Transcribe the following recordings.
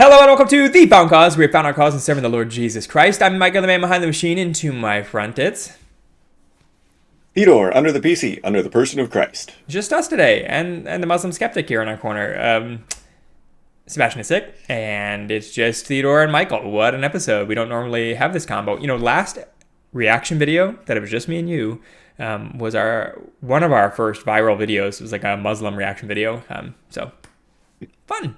Hello and welcome to The Found Cause. We have found our cause in serving the Lord Jesus Christ. I'm Michael, the man behind the machine, and to my front it's Theodore, under the PC, under the person of Christ. just us today, and the Muslim Skeptic here in our corner. Sebastian is sick, and it's just Theodore and Michael. What an episode. We don't normally have this combo. Last reaction video that it was just me and you was one of our first viral videos. It was like a Muslim reaction video. So fun.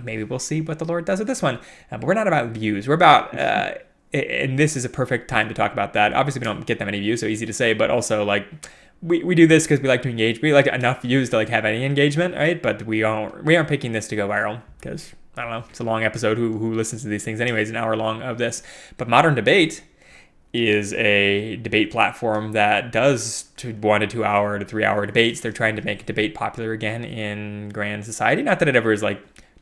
Maybe we'll see what the Lord does with this one. But we're not about views. We're about, and this is a perfect time to talk about that. Obviously, we don't get that many views, so easy to say. But also, we do this because we like to engage. We like enough views to have any engagement, right? But we aren't picking this to go viral because I don't know. It's a long episode. Who listens to these things anyways? An hour long of this. But Modern Debate is a debate platform that does 1 to 2 hour to 3 hour debates. They're trying to make debate popular again in grand society. Not that it ever is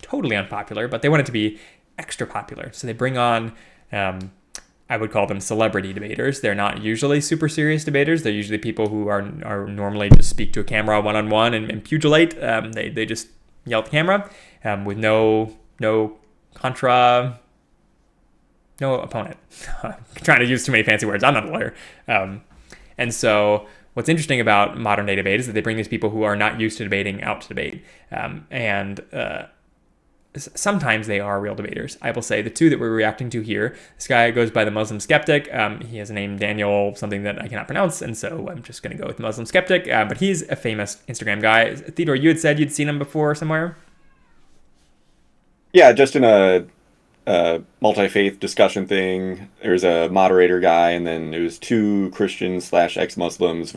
totally unpopular, but they want it to be extra popular. So they bring on, I would call them celebrity debaters. They're not usually super serious debaters. They're usually people who are normally just speak to a camera one-on-one and pugilate. They just yell at the camera with no opponent. I'm trying to use too many fancy words. I'm not a lawyer. And so what's interesting about modern day debate is that they bring these people who are not used to debating out to debate. Sometimes they are real debaters. I will say the two that we're reacting to here, this guy goes by the Muslim Skeptic. He has a name, Daniel, something that I cannot pronounce, and so I'm just going to go with Muslim Skeptic. But he's a famous Instagram guy. Theodore, you had said you'd seen him before somewhere? Yeah, just in a multi-faith discussion thing. There's a moderator guy, and then it was two Christians / ex-Muslims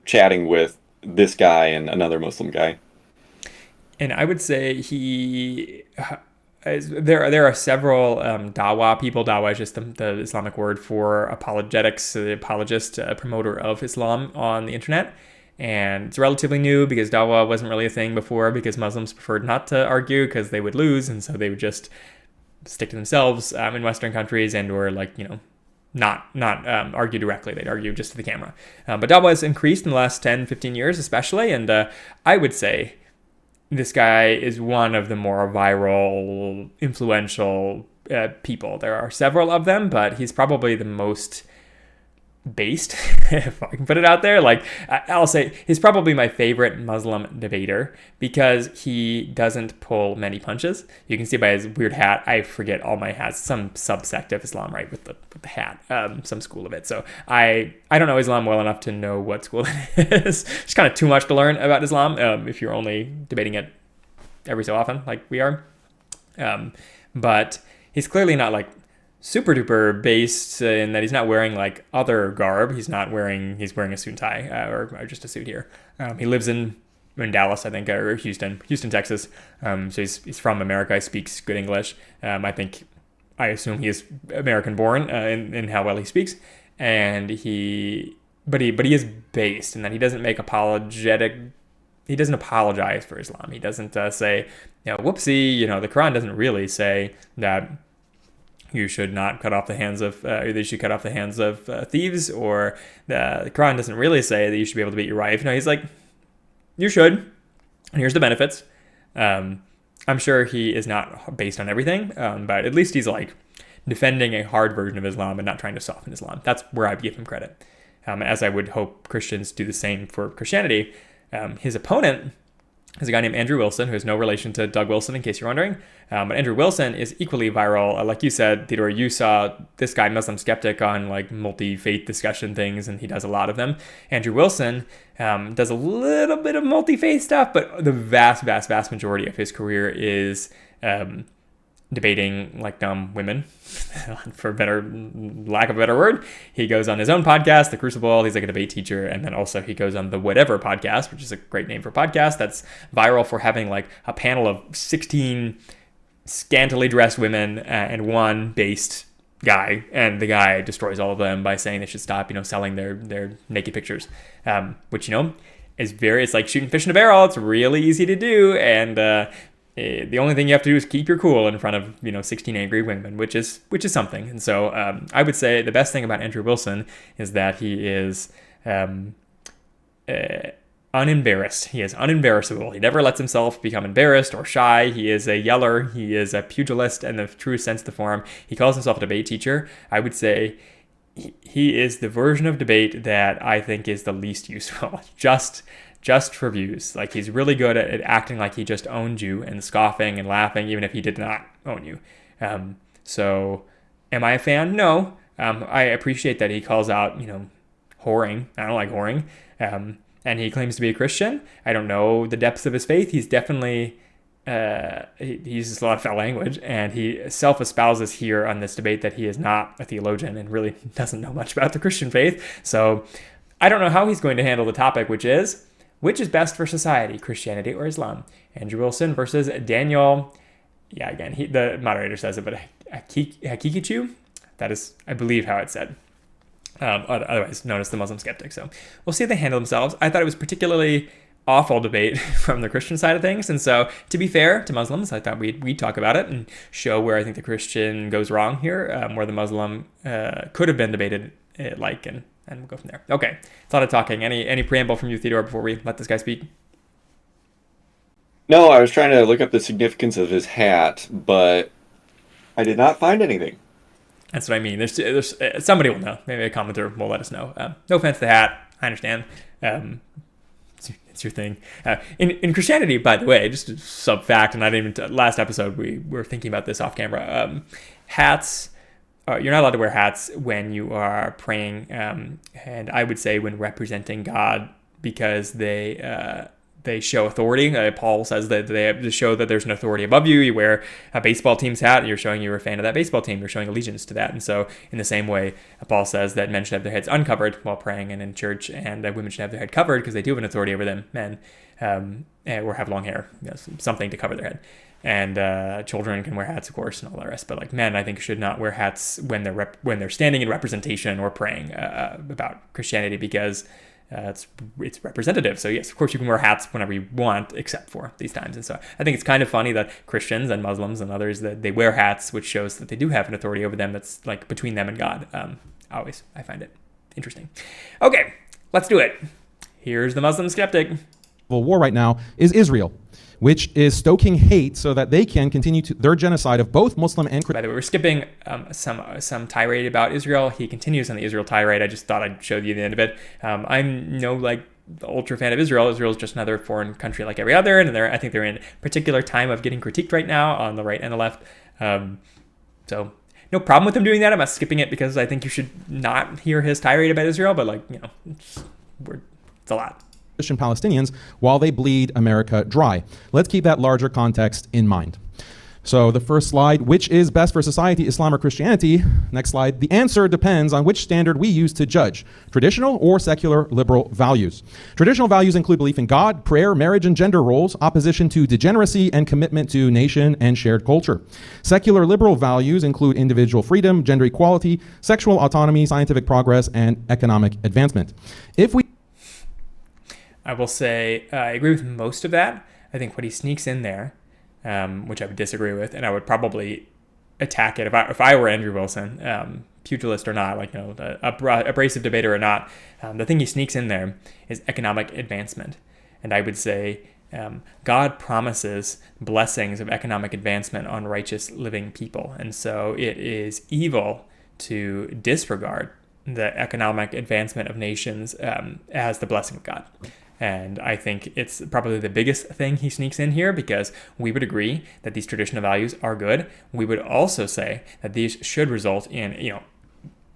chatting with this guy and another Muslim guy. And I would say there are several dawa people. Dawa is just the Islamic word for apologetics, the apologist, promoter of Islam on the internet. And it's relatively new because dawa wasn't really a thing before because Muslims preferred not to argue because they would lose. And so they would just stick to themselves in Western countries and or not argue directly. They'd argue just to the camera. But dawa has increased in the last 10, 15 years especially. And I would say this guy is one of the more viral, influential people. There are several of them, but he's probably the most based, if I can put it out there. I'll say he's probably my favorite Muslim debater because he doesn't pull many punches. You can see by his weird hat. I forget all my hats. Some subsect of Islam, right, with the hat, some school of it. So I don't know Islam well enough to know what school it is. It's kind of too much to learn about Islam if you're only debating it every so often, like we are. But he's clearly not super duper based in that he's not wearing other garb. He's wearing a suit and tie or just a suit here. He lives in Dallas, I think, or Houston, Texas. So he's from America. He speaks good English. I assume he is American born in how well he speaks. And but he is based in that he doesn't make he doesn't apologize for Islam. He doesn't say, whoopsie, the Quran doesn't really say that you should not cut off the hands of, they should cut off the hands of thieves, or the Quran doesn't really say that you should be able to beat your wife. No, he's like, you should, and here's the benefits. I'm sure he is not based on everything, but at least he's defending a hard version of Islam and not trying to soften Islam. That's where I give him credit, as I would hope Christians do the same for Christianity. His opponent is a guy named Andrew Wilson, who has no relation to Doug Wilson, in case you're wondering. But Andrew Wilson is equally viral. Like you said, Theodore, you saw this guy, Muslim Skeptic, on multi-faith discussion things, and he does a lot of them. Andrew Wilson does a little bit of multi-faith stuff, but the vast, vast, vast majority of his career is debating women, for lack of a better word. He goes on his own podcast, The Crucible. He's a debate teacher, and then also he goes on the Whatever podcast, which is a great name for a podcast that's viral for having a panel of 16 scantily dressed women and one based guy, and the guy destroys all of them by saying they should stop selling their naked pictures, which is it's like shooting fish in a barrel. It's really easy to do, and the only thing you have to do is keep your cool in front of 16 angry women, which is something. And so I would say the best thing about Andrew Wilson is that he is unembarrassed. He is unembarrassable. He never lets himself become embarrassed or shy. He is a yeller. He is a pugilist in the true sense of the form. He calls himself a debate teacher. I would say he is the version of debate that I think is the least useful. Just for views. Like, he's really good at acting like he just owned you and scoffing and laughing even if he did not own you. So am I a fan? No. I appreciate that he calls out, whoring. I don't like whoring. And he claims to be a Christian. I don't know the depths of his faith. He's definitely, he uses a lot of foul language, and he self-espouses here on this debate that he is not a theologian and really doesn't know much about the Christian faith. So I don't know how he's going to handle the topic, which is best for society, Christianity or Islam? Andrew Wilson versus Daniel. Yeah, again, the moderator says it, but Hakikichu? That is, I believe, how it's said. Otherwise known as the Muslim Skeptic. So we'll see how they handle themselves. I thought it was particularly awful debate from the Christian side of things. And so, to be fair to Muslims, I thought we'd talk about it and show where I think the Christian goes wrong here, where the Muslim could have been debated and we'll go from there. Okay, it's a lot of talking. Any preamble from you, Theodore, before we let this guy speak? No, I was trying to look up the significance of his hat, but I did not find anything. That's what I mean. There's somebody will know. Maybe a commenter will let us know. No offense to the hat. I understand. It's your thing. In Christianity, by the way, just a sub fact, and I didn't even last episode we were thinking about this off camera. Hats. You're not allowed to wear hats when you are praying, and I would say when representing God, because they show authority. Paul says that they have to show that there's an authority above you. You wear a baseball team's hat, you're showing you're a fan of that baseball team. You're showing allegiance to that. And so in the same way, Paul says that men should have their heads uncovered while praying and in church, and that women should have their head covered because they do have an authority over them, men, or have long hair, something to cover their head. And children can wear hats, of course, and all the rest. But like men, I think should not wear hats when they're standing in representation or praying about Christianity, because it's representative. So yes, of course you can wear hats whenever you want, except for these times. And so I think it's kind of funny that Christians and Muslims and others, that they wear hats, which shows that they do have an authority over them that's like between them and God. I find it interesting. Okay, let's do it. Here's the Muslim Skeptic. War right now is Israel, which is stoking hate so that they can continue their genocide of both Muslim and Christian. By the way, we're skipping some tirade about Israel. He continues on the Israel tirade. I just thought I'd show you the end of it. I'm the ultra fan of Israel. Israel is just another foreign country like every other, and I think they're in a particular time of getting critiqued right now on the right and the left. So no problem with them doing that. I'm not skipping it because I think you should not hear his tirade about Israel, but it's a lot. Christian Palestinians while they bleed America dry. Let's keep that larger context in mind. So the first slide, which is best for society, Islam or Christianity? Next slide. The answer depends on which standard we use to judge, traditional or secular liberal values. Traditional values include belief in God, prayer, marriage and gender roles, opposition to degeneracy, and commitment to nation and shared culture. Secular liberal values include individual freedom, gender equality, sexual autonomy, scientific progress, and economic advancement. I will say I agree with most of that. I think what he sneaks in there, which I would disagree with, and I would probably attack it if I were Andrew Wilson, pugilist or not, abrasive debater or not. The thing he sneaks in there is economic advancement. And I would say God promises blessings of economic advancement on righteous living people. And so it is evil to disregard the economic advancement of nations as the blessing of God. And I think it's probably the biggest thing he sneaks in here, because we would agree that these traditional values are good. We would also say that these should result in,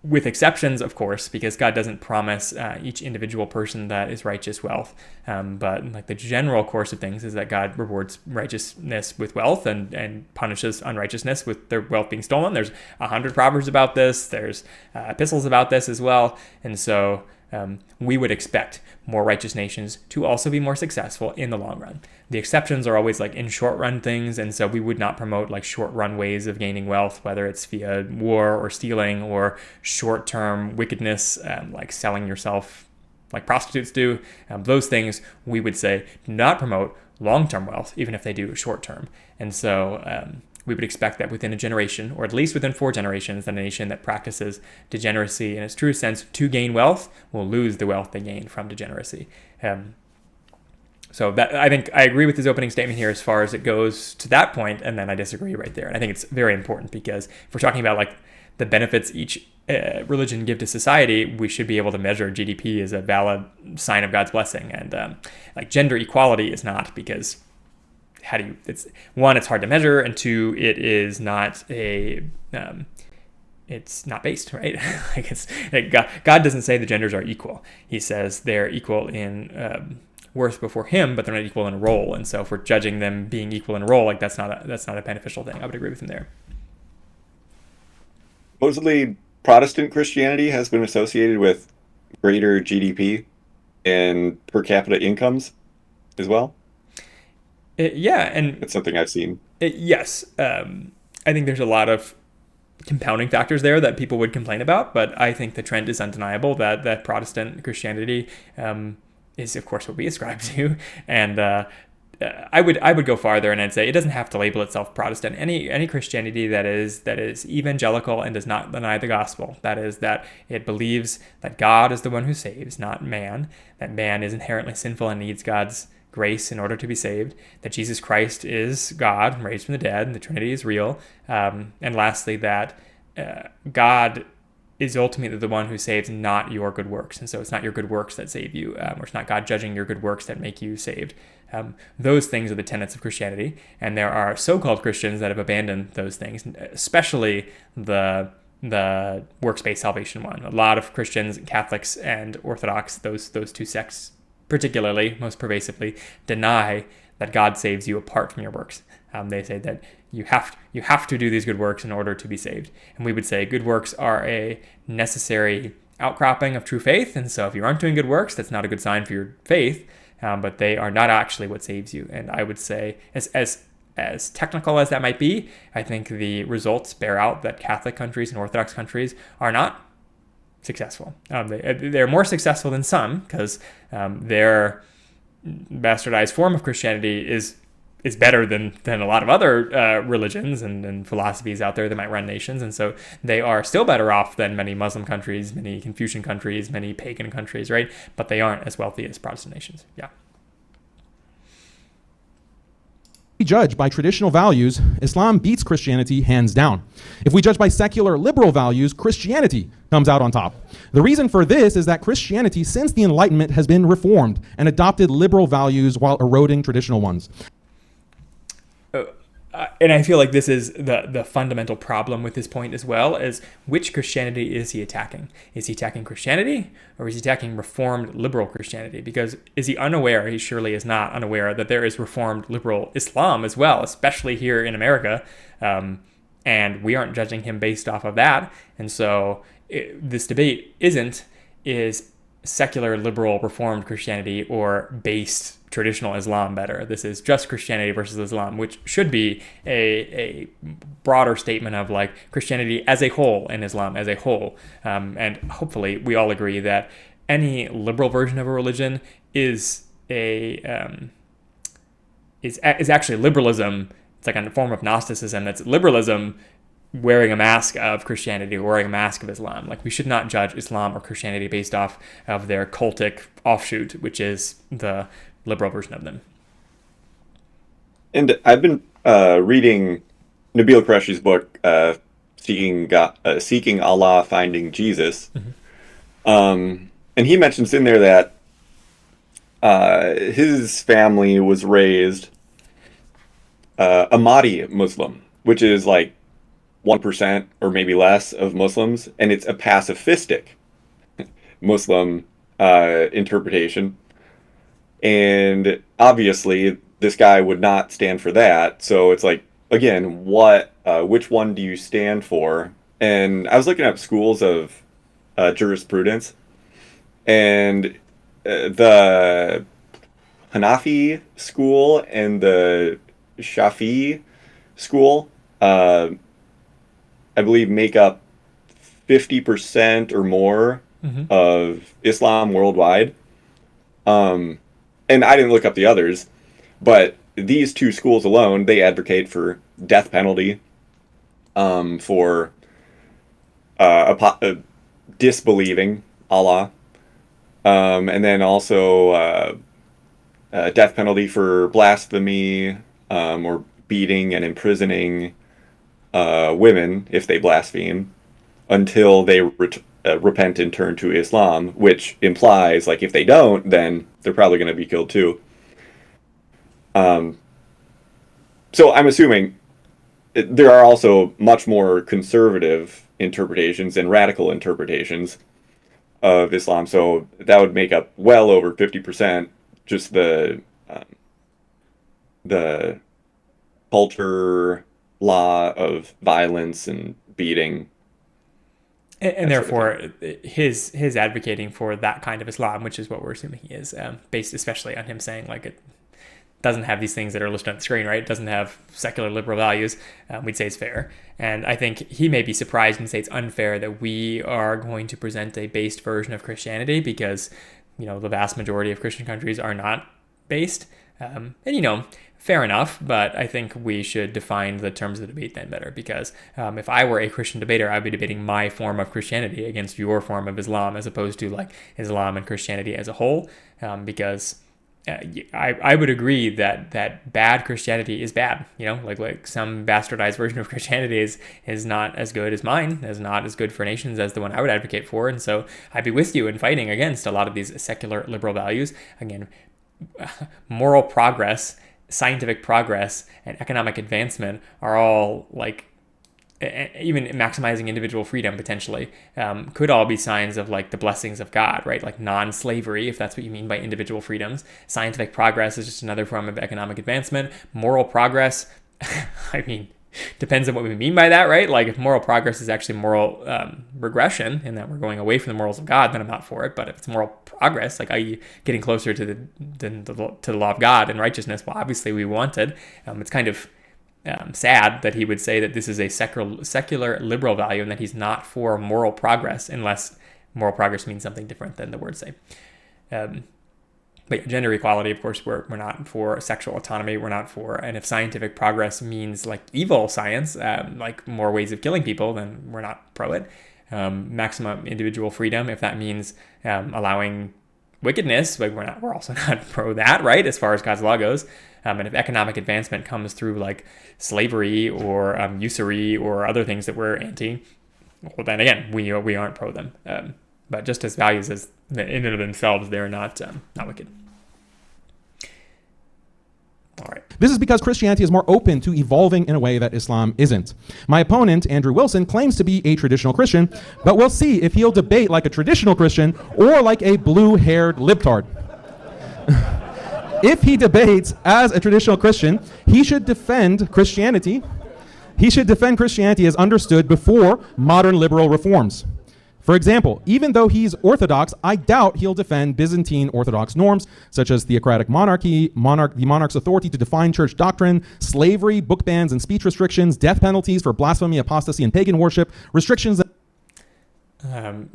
with exceptions, of course, because God doesn't promise each individual person that is righteous wealth. But the general course of things is that God rewards righteousness with wealth and punishes unrighteousness with their wealth being stolen. There's 100 proverbs about this. There's epistles about this as well. And so we would expect more righteous nations to also be more successful in the long run. The exceptions are always in short run things, and so we would not promote short run ways of gaining wealth, whether it's via war or stealing or short term wickedness, like selling yourself like prostitutes do. Those things we would say do not promote long term wealth, even if they do short term. And so we would expect that within a generation, or at least within 4 generations, that a nation that practices degeneracy in its true sense to gain wealth will lose the wealth they gain from degeneracy. So that, I think I agree with his opening statement here as far as it goes to that point, and then I disagree right there. And I think it's very important because if we're talking about like the benefits each religion give to society, we should be able to measure GDP as a valid sign of God's blessing. And like gender equality is not, because how do you? It's one, it's hard to measure, and two, it is not a it's not based, right? Like God doesn't say the genders are equal. He says they're equal in worth before Him, but they're not equal in role. And so if we're judging them being equal in role, like that's not a beneficial thing. I would agree with him there. Supposedly, Protestant Christianity has been associated with greater GDP and per capita incomes as well. Yeah, and It's something I've seen. yes, I think there's a lot of compounding factors there that people would complain about, but I think the trend is undeniable that Protestant Christianity is, of course, what we ascribe to, and I would go farther and I'd say it doesn't have to label itself Protestant. Any Christianity that is evangelical and does not deny the gospel, that is, that it believes that God is the one who saves, not man, that man is inherently sinful and needs God's grace in order to be saved, that Jesus Christ is God raised from the dead, and the Trinity is real, and lastly, that God is ultimately the one who saves, not your good works. And so it's not your good works that save you, or it's not God judging your good works that make you saved. Those things are the tenets of Christianity, and there are so-called Christians that have abandoned those things, especially the works-based salvation one. A lot of Christians, Catholics, and Orthodox, those two sects particularly, most pervasively, deny that God saves you apart from your works. They say that you have to do these good works in order to be saved. And we would say good works are a necessary outcropping of true faith. And so if you aren't doing good works, that's not a good sign for your faith, but they are not actually what saves you. And I would say, as technical as that might be, I think the results bear out that Catholic countries and Orthodox countries are not successful. They're more successful than some because their bastardized form of Christianity is better than a lot of other religions and philosophies out there that might run nations. And so they are still better off than many Muslim countries, many Confucian countries, many pagan countries, right? But they aren't as wealthy as Protestant nations. Yeah. We judge by traditional values, Islam beats Christianity hands down. If we judge by secular liberal values, Christianity comes out on top. The reason for this is that Christianity, since the Enlightenment, has been reformed and adopted liberal values while eroding traditional ones. And I feel like this is the fundamental problem with this point as well, is which Christianity is he attacking? Is he attacking Christianity, or is he attacking reformed liberal Christianity? Because is he unaware, he surely is not unaware, that there is reformed liberal Islam as well, especially here in America, and we aren't judging him based off of that. And so this debate is secular liberal reformed Christianity or based traditional Islam better. This is just Christianity versus Islam, which should be a broader statement of like Christianity as a whole and Islam as a whole. And hopefully we all agree that any liberal version of a religion is actually liberalism. It's like a form of Gnosticism. That's liberalism wearing a mask of Christianity or wearing a mask of Islam. Like, we should not judge Islam or Christianity based off of their cultic offshoot, which is the liberal version of them. And I've been reading Nabil Qureshi's book, Seeking Allah, Finding Jesus. Mm-hmm. And he mentions in there that his family was raised a Mahdi Muslim, which is like 1% or maybe less of Muslims, and it's a pacifistic Muslim interpretation. And obviously, this guy would not stand for that. So it's like, again, which one do you stand for? And I was looking up schools of jurisprudence, and the Hanafi school and the Shafi'i school, I believe, make up 50% or more of Islam worldwide. And I didn't look up the others, but these two schools alone, they advocate for death penalty, for disbelieving Allah, and then also death penalty for blasphemy, or beating and imprisoning women if they blaspheme until they repent and turn to Islam, which implies like if they don't, then they're probably going to be killed too. Um, so I'm assuming there are also much more conservative interpretations and radical interpretations of Islam. So that would make up well over 50%. Just the culture law of violence and beating, And that sort of therefore, his advocating for that kind of Islam, which is what we're assuming he is, based especially on him saying like it doesn't have these things that are listed on the screen, right? It doesn't have secular liberal values. We'd say it's fair. And I think he may be surprised and say it's unfair that we are going to present a based version of Christianity because, the vast majority of Christian countries are not based. And, fair enough, but I think we should define the terms of the debate then better because if I were a Christian debater, I'd be debating my form of Christianity against your form of Islam as opposed to like Islam and Christianity as a whole because I would agree that bad Christianity is bad. Like some bastardized version of Christianity is not as good as mine, is not as good for nations as the one I would advocate for. And so I'd be with you in fighting against a lot of these secular liberal values. Again, moral progress, scientific progress, and economic advancement are all like even maximizing individual freedom potentially could all be signs of like the blessings of God, right? Like non-slavery, if that's what you mean by individual freedoms. Scientific progress is just another form of economic advancement. Moral progress, I mean, depends on what we mean by that, right? Like if moral progress is actually moral regression and that we're going away from the morals of God, then I'm not for it. But if it's moral progress, like are you getting closer to the law of God and righteousness? Well, obviously we wanted. It's kind of sad that he would say that this is a secular liberal value and that he's not for moral progress unless moral progress means something different than the words say. But gender equality, of course, we're not for sexual autonomy. We're not for, and if scientific progress means like evil science, like more ways of killing people, then we're not pro it. Maximum individual freedom, if that means allowing wickedness, like we're also not pro that, right? As far as God's law goes. And if economic advancement comes through like slavery or usury or other things that we're anti, well, then again, we aren't pro them. But just as values as in and of themselves, they're not wicked. All right. This is because Christianity is more open to evolving in a way that Islam isn't. My opponent, Andrew Wilson, claims to be a traditional Christian, but we'll see if he'll debate like a traditional Christian or like a blue-haired libtard. If he debates as a traditional Christian, he should defend Christianity. He should defend Christianity as understood before modern liberal reforms. For example, even though he's Orthodox, I doubt he'll defend Byzantine Orthodox norms, such as theocratic monarchy, the monarch's authority to define church doctrine, slavery, book bans and speech restrictions, death penalties for blasphemy, apostasy, and pagan worship, restrictions.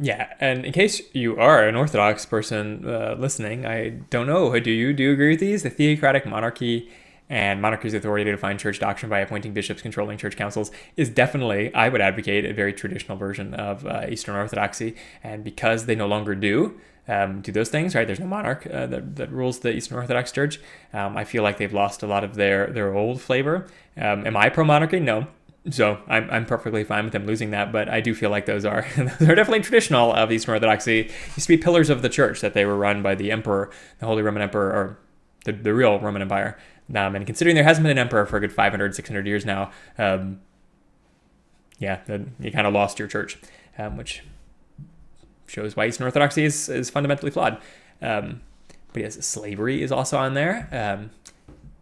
Yeah, and in case you are an Orthodox person listening, I don't know, do you agree with these? The theocratic monarchy and monarchy's authority to define church doctrine by appointing bishops controlling church councils is definitely, I would advocate, a very traditional version of Eastern Orthodoxy. And because they no longer do those things, right? There's no monarch that rules the Eastern Orthodox Church. I feel like they've lost a lot of their old flavor. Am I pro-monarchy? No. So I'm perfectly fine with them losing that, but I do feel like those are definitely traditional of Eastern Orthodoxy. Used to be pillars of the church that they were run by the emperor, the Holy Roman Emperor, or the real Roman Empire. And considering there hasn't been an emperor for a good 500, 600 years now, you kind of lost your church, which shows why Eastern Orthodoxy is fundamentally flawed. But yes, slavery is also on there.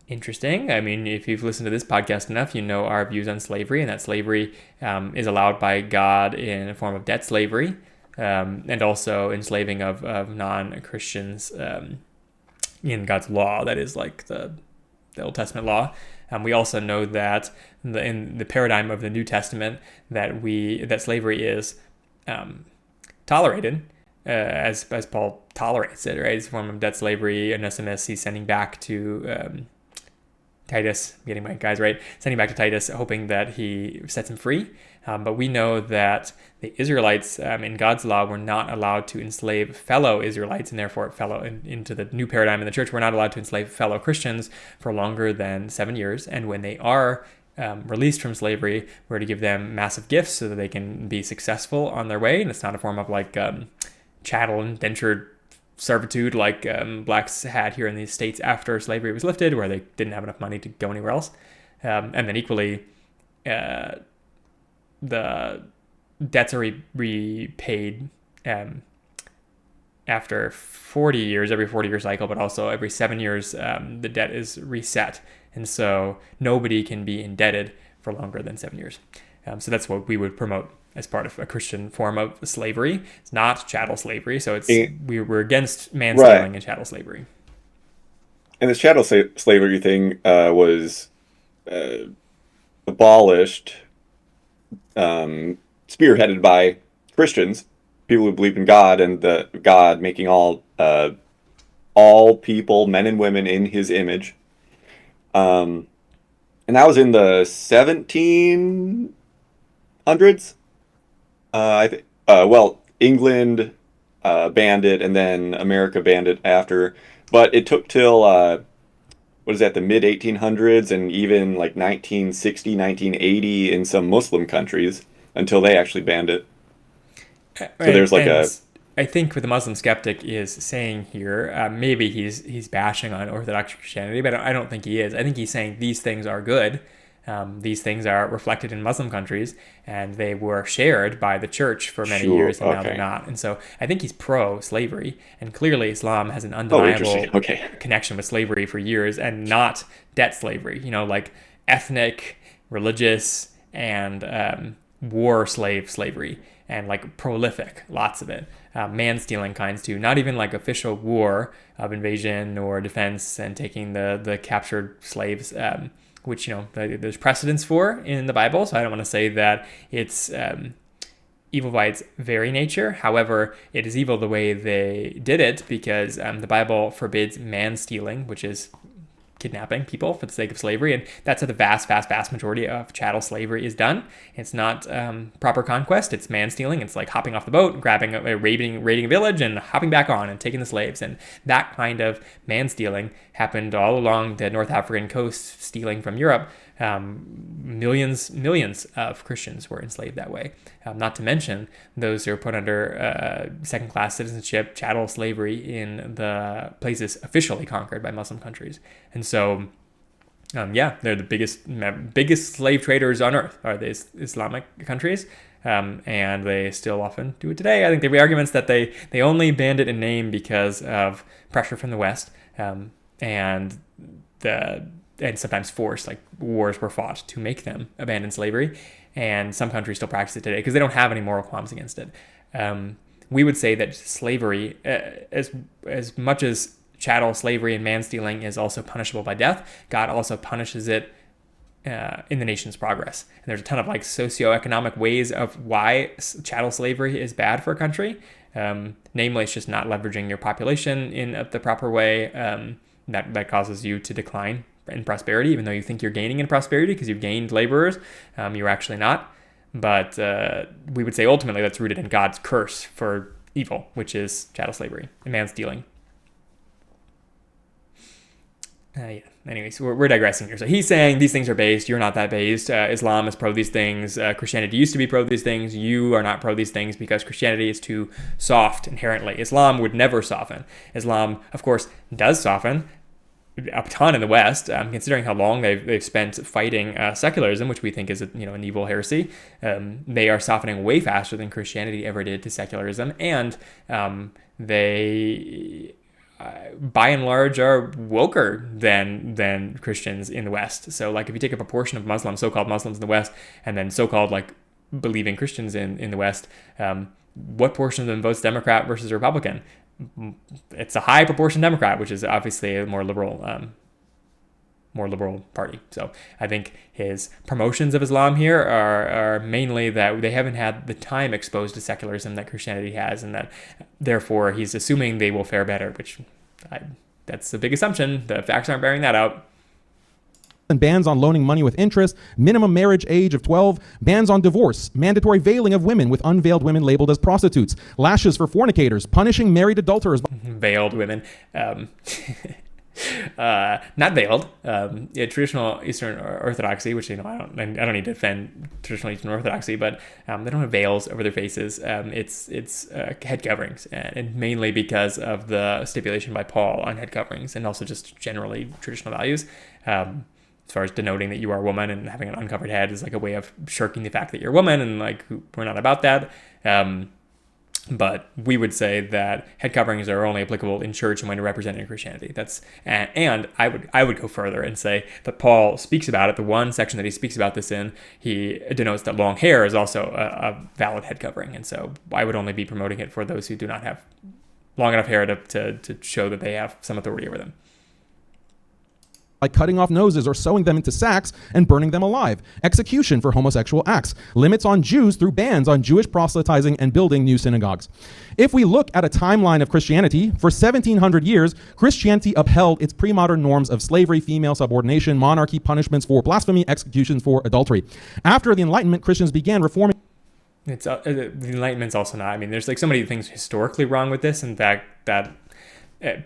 Interesting. I mean, if you've listened to this podcast enough, you know our views on slavery, and that slavery is allowed by God in a form of debt slavery, and also enslaving of non-Christians in God's law, that is like the Old Testament law. We also know that in the paradigm of the New Testament that slavery is tolerated as Paul tolerates it, right? It's a form of debt slavery. Onesimus he's sending back to Titus, getting my guys right, sending back to Titus, hoping that he sets him free. But we know that the Israelites in God's law were not allowed to enslave fellow Israelites, and therefore into the new paradigm in the church, we're not allowed to enslave fellow Christians for longer than 7 years. And when they are released from slavery, we're to give them massive gifts so that they can be successful on their way. And it's not a form of like chattel indentured servitude like blacks had here in the States after slavery was lifted, where they didn't have enough money to go anywhere else. And then equally, the debts are repaid after 40 years, every 40-year cycle, but also every 7 years, the debt is reset. And so nobody can be indebted for longer than 7 years. So that's what we would promote as part of a Christian form of slavery. It's not chattel slavery. So we're against man-stealing and chattel slavery. And this chattel slavery thing was abolished, spearheaded by Christians, people who believed in God, and the God making all people, men and women, in His image. And that was in the 1700s. England banned it, and then America banned it after. But it took till the mid 1800s, and even like 1960, 1980 in some Muslim countries until they actually banned it. So there's like I think what the Muslim skeptic is saying here, maybe he's bashing on Orthodox Christianity, but I don't think he is. I think he's saying these things are good. These things are reflected in Muslim countries, and they were shared by the church for many years, and now they're not. And so I think he's pro-slavery, and clearly Islam has an undeniable connection with slavery for years, and not debt slavery, like ethnic, religious, and war slavery, and like prolific, lots of it. Man-stealing kinds too, not even like official war of invasion or defense and taking the captured slaves, which, there's precedence for in the Bible. So I don't want to say that it's evil by its very nature. However, it is evil the way they did it, because the Bible forbids man-stealing, which is kidnapping people for the sake of slavery. And that's how the vast majority of chattel slavery is done. It's not proper conquest. It's man-stealing. It's like hopping off the boat, raiding a village, and hopping back on and taking the slaves. And that kind of man-stealing happened all along the North African coast, stealing from Europe. Millions of Christians were enslaved that way. Not to mention those who are put under second-class citizenship, chattel slavery in the places officially conquered by Muslim countries. And so, they're the biggest slave traders on earth are the Islamic countries. And they still often do it today. I think there be arguments that they only banned it in name because of pressure from the West, and sometimes force, like wars were fought to make them abandon slavery. And some countries still practice it today because they don't have any moral qualms against it. We would say that slavery, as much as chattel slavery and man-stealing is also punishable by death, God also punishes it in the nation's progress. And there's a ton of like socioeconomic ways of why chattel slavery is bad for a country. Namely, it's just not leveraging your population in the proper way. That causes you to decline in prosperity, even though you think you're gaining in prosperity because you've gained laborers. You're actually not. But we would say ultimately that's rooted in God's curse for evil, which is chattel slavery and man-stealing. Anyways, we're digressing here. So he's saying these things are based. You're not that based. Islam is pro these things. Christianity used to be pro these things. You are not pro these things because Christianity is too soft inherently. Islam would never soften. Islam, of course, does soften a ton in the West, considering how long they've spent fighting secularism, which we think is an evil heresy. They are softening way faster than Christianity ever did to secularism, and they by and large are woker than Christians in the West. So like if you take a proportion of Muslims, so-called Muslims in the West, and then so-called like believing Christians in the West, what portion of them votes Democrat versus Republican? It's a high proportion Democrat, which is obviously a more liberal party. So I think his promotions of Islam here are mainly that they haven't had the time exposed to secularism that Christianity has, and that therefore he's assuming they will fare better, which that's a big assumption. The facts aren't bearing that out. and bans on loaning money with interest, minimum marriage age of 12, bans on divorce, mandatory veiling of women with unveiled women labeled as prostitutes, lashes for fornicators, punishing married adulterers. Veiled women. Not veiled. Traditional Eastern Orthodoxy, which I don't need to defend traditional Eastern Orthodoxy, but they don't have veils over their faces. It's head coverings, and mainly because of the stipulation by Paul on head coverings, and also just generally traditional values. As far as denoting that you are a woman, and having an uncovered head is like a way of shirking the fact that you're a woman, and like we're not about that. But we would say that head coverings are only applicable in church and when representing Christianity. And I would go further and say that Paul speaks about it. The one section that he speaks about this in, he denotes that long hair is also a valid head covering. And so I would only be promoting it for those who do not have long enough hair to show that they have some authority over them. Like cutting off noses or sewing them into sacks and burning them alive, execution for homosexual acts, limits on Jews through bans on Jewish proselytizing and building new synagogues. If we look at a timeline of Christianity, for 1700 years, Christianity upheld its pre-modern norms of slavery, female subordination, monarchy, punishments for blasphemy, executions for adultery. After the Enlightenment, Christians began reforming. It's the Enlightenment's also not. I mean, there's like so many things historically wrong with this. In fact, that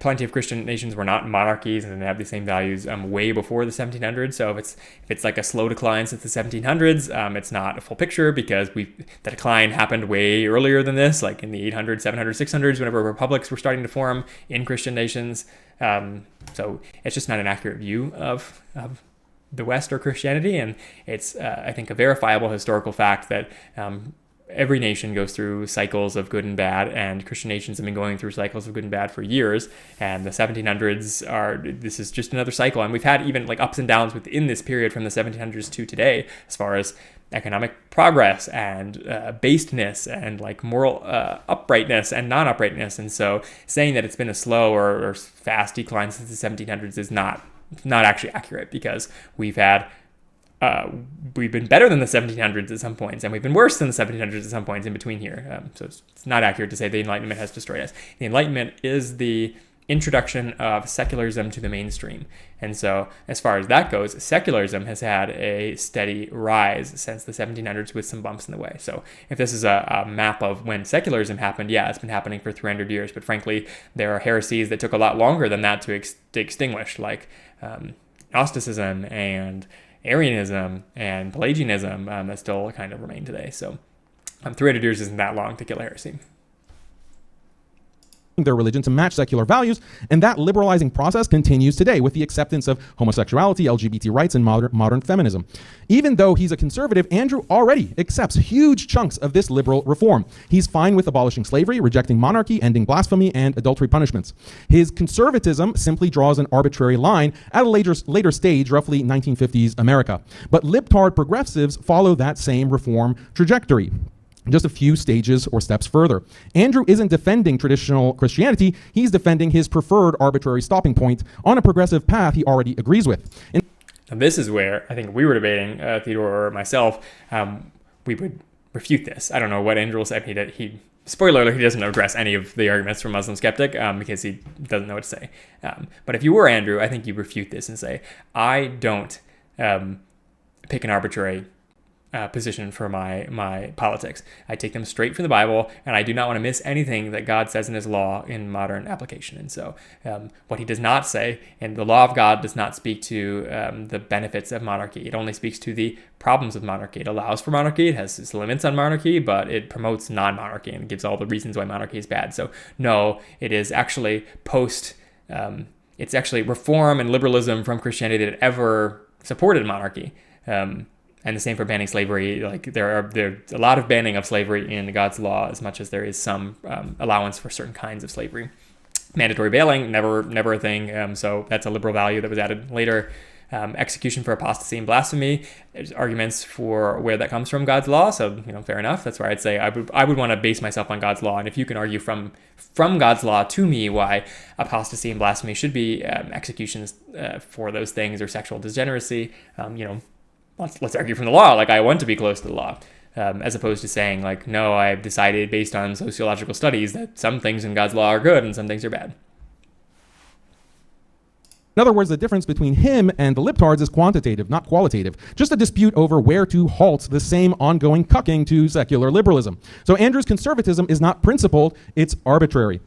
plenty of Christian nations were not monarchies and they have the same values way before the 1700s. So if it's like a slow decline since the 1700s, it's not a full picture because the decline happened way earlier than this, like in the 800s, 700s, 600s, whenever republics were starting to form in Christian nations. So it's just not an accurate view of the West or Christianity. And it's, I think, a verifiable historical fact that every nation goes through cycles of good and bad, and Christian nations have been going through cycles of good and bad for years. And the 1700s this is just another cycle. And we've had even like ups and downs within this period from the 1700s to today, as far as economic progress and basedness and like moral uprightness and non-uprightness. And so saying that it's been a slow or fast decline since the 1700s is not actually accurate, because we've been better than the 1700s at some points, and we've been worse than the 1700s at some points in between here. So it's not accurate to say the Enlightenment has destroyed us. The Enlightenment is the introduction of secularism to the mainstream. And so as far as that goes, secularism has had a steady rise since the 1700s with some bumps in the way. So if this is a map of when secularism happened, yeah, it's been happening for 300 years. But frankly, there are heresies that took a lot longer than that to extinguish, like Gnosticism and Arianism and Pelagianism that still kind of remain today. So 300 years isn't that long to kill heresy. Their religion to match secular values, and that liberalizing process continues today with the acceptance of homosexuality, LGBT rights, and modern feminism. Even though he's a conservative, Andrew already accepts huge chunks of this liberal reform. He's fine with abolishing slavery, rejecting monarchy, ending blasphemy, and adultery punishments. His conservatism simply draws an arbitrary line at a later stage, roughly 1950s America. But libtard progressives follow that same reform trajectory, just a few stages or steps further. Andrew isn't defending traditional Christianity, he's defending his preferred arbitrary stopping point on a progressive path he already agrees with. And this is where I think we were debating, Theodore or myself, we would refute this. I don't know what Andrew will say. He spoiler alert, he doesn't address any of the arguments from Muslim Skeptic because he doesn't know what to say. But if you were Andrew, I think you refute this and say, I don't pick an arbitrary position for my politics. I take them straight from the Bible, and I do not want to miss anything that God says in his law in modern application. And so what he does not say, and the law of God does not speak to the benefits of monarchy. It only speaks to the problems of monarchy. It allows for monarchy, it has its limits on monarchy, but it promotes non-monarchy and gives all the reasons why monarchy is bad. So no, it is actually it's actually reform and liberalism from Christianity that ever supported monarchy. And the same for banning slavery. Like there's a lot of banning of slavery in God's law, as much as there is some allowance for certain kinds of slavery. Mandatory veiling, never a thing. So that's a liberal value that was added later. Execution for apostasy and blasphemy. There's arguments for where that comes from God's law. So fair enough. That's where I'd say I would want to base myself on God's law. And if you can argue from God's law to me why apostasy and blasphemy should be executions for those things, or sexual degeneracy, let's argue from the law. Like, I want to be close to the law, as opposed to saying like, no, I've decided based on sociological studies that some things in God's law are good and some things are bad. In other words, the difference between him and the libtards is quantitative, not qualitative. Just a dispute over where to halt the same ongoing cucking to secular liberalism. So Andrew's conservatism is not principled, it's arbitrary.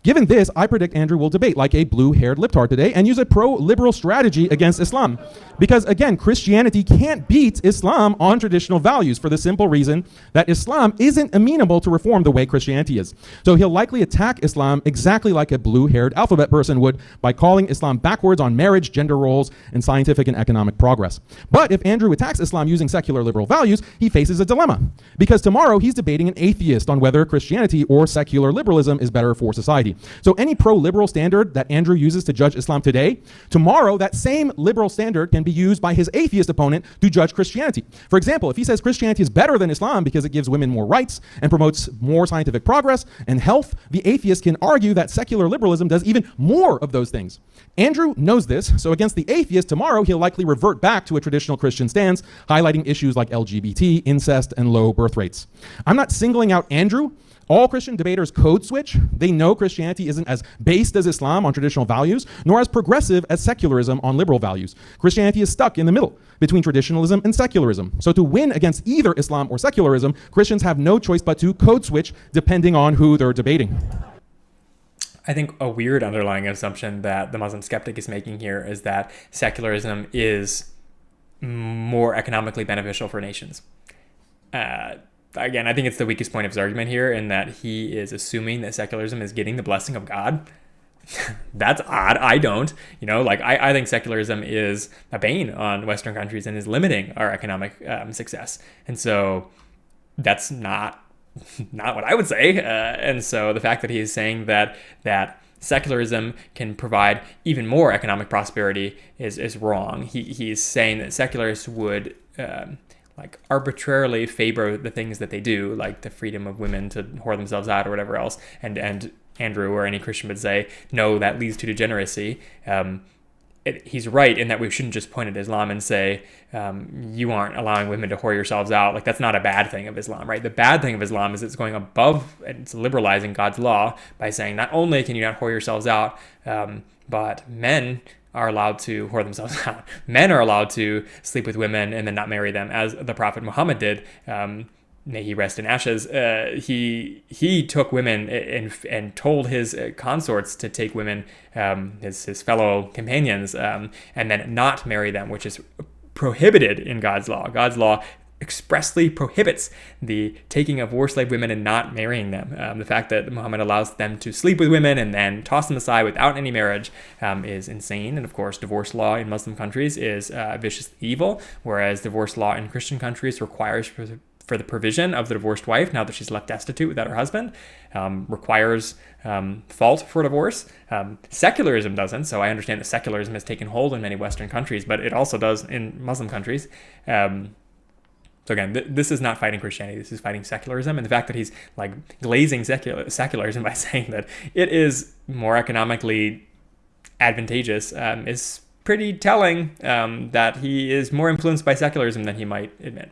Given this, I predict Andrew will debate like a blue-haired libtard today and use a pro-liberal strategy against Islam. Because again, Christianity can't beat Islam on traditional values for the simple reason that Islam isn't amenable to reform the way Christianity is. So he'll likely attack Islam exactly like a blue-haired alphabet person would by calling Islam backwards on marriage, gender roles, and scientific and economic progress. But if Andrew attacks Islam using secular liberal values, he faces a dilemma. Because tomorrow he's debating an atheist on whether Christianity or secular liberalism is better for society. So any pro-liberal standard that Andrew uses to judge Islam today, tomorrow that same liberal standard can be used by his atheist opponent to judge Christianity. For example, if he says Christianity is better than Islam because it gives women more rights and promotes more scientific progress and health, the atheist can argue that secular liberalism does even more of those things. Andrew knows this, so against the atheist tomorrow, he'll likely revert back to a traditional Christian stance, highlighting issues like LGBT, incest, and low birth rates. I'm not singling out Andrew. All Christian debaters code switch. They know Christianity isn't as based as Islam on traditional values, nor as progressive as secularism on liberal values. Christianity is stuck in the middle between traditionalism and secularism. So to win against either Islam or secularism, Christians have no choice but to code switch depending on who they're debating. I think a weird underlying assumption that the Muslim skeptic is making here is that secularism is more economically beneficial for nations. Again, I think it's the weakest point of his argument here in that he is assuming that secularism is getting the blessing of God. That's odd. I don't. I think secularism is a bane on Western countries and is limiting our economic success. And so that's not what I would say. And so the fact that he is saying that secularism can provide even more economic prosperity is wrong. He's saying that secularists would arbitrarily favor the things that they do, like the freedom of women to whore themselves out or whatever else. And Andrew or any Christian would say, no, that leads to degeneracy. He's right in that we shouldn't just point at Islam and say, you aren't allowing women to whore yourselves out. Like, that's not a bad thing of Islam, right? The bad thing of Islam is it's going above and it's liberalizing God's law by saying not only can you not whore yourselves out, but men are allowed to whore themselves out. Men are allowed to sleep with women and then not marry them, as the Prophet Muhammad did. May he rest in ashes. He took women and told his consorts to take women, his fellow companions, and then not marry them, which is prohibited in God's law. God's law expressly prohibits the taking of war slave women and not marrying them. The fact that Muhammad allows them to sleep with women and then toss them aside without any marriage is insane. And of course, divorce law in Muslim countries is vicious evil, whereas divorce law in Christian countries requires for the provision of the divorced wife, now that she's left destitute without her husband, requires fault for divorce. Secularism doesn't, so I understand that secularism has taken hold in many Western countries, but it also does in Muslim countries. So again, this is not fighting Christianity. This is fighting secularism. And the fact that he's glazing secularism by saying that it is more economically advantageous is pretty telling that he is more influenced by secularism than he might admit.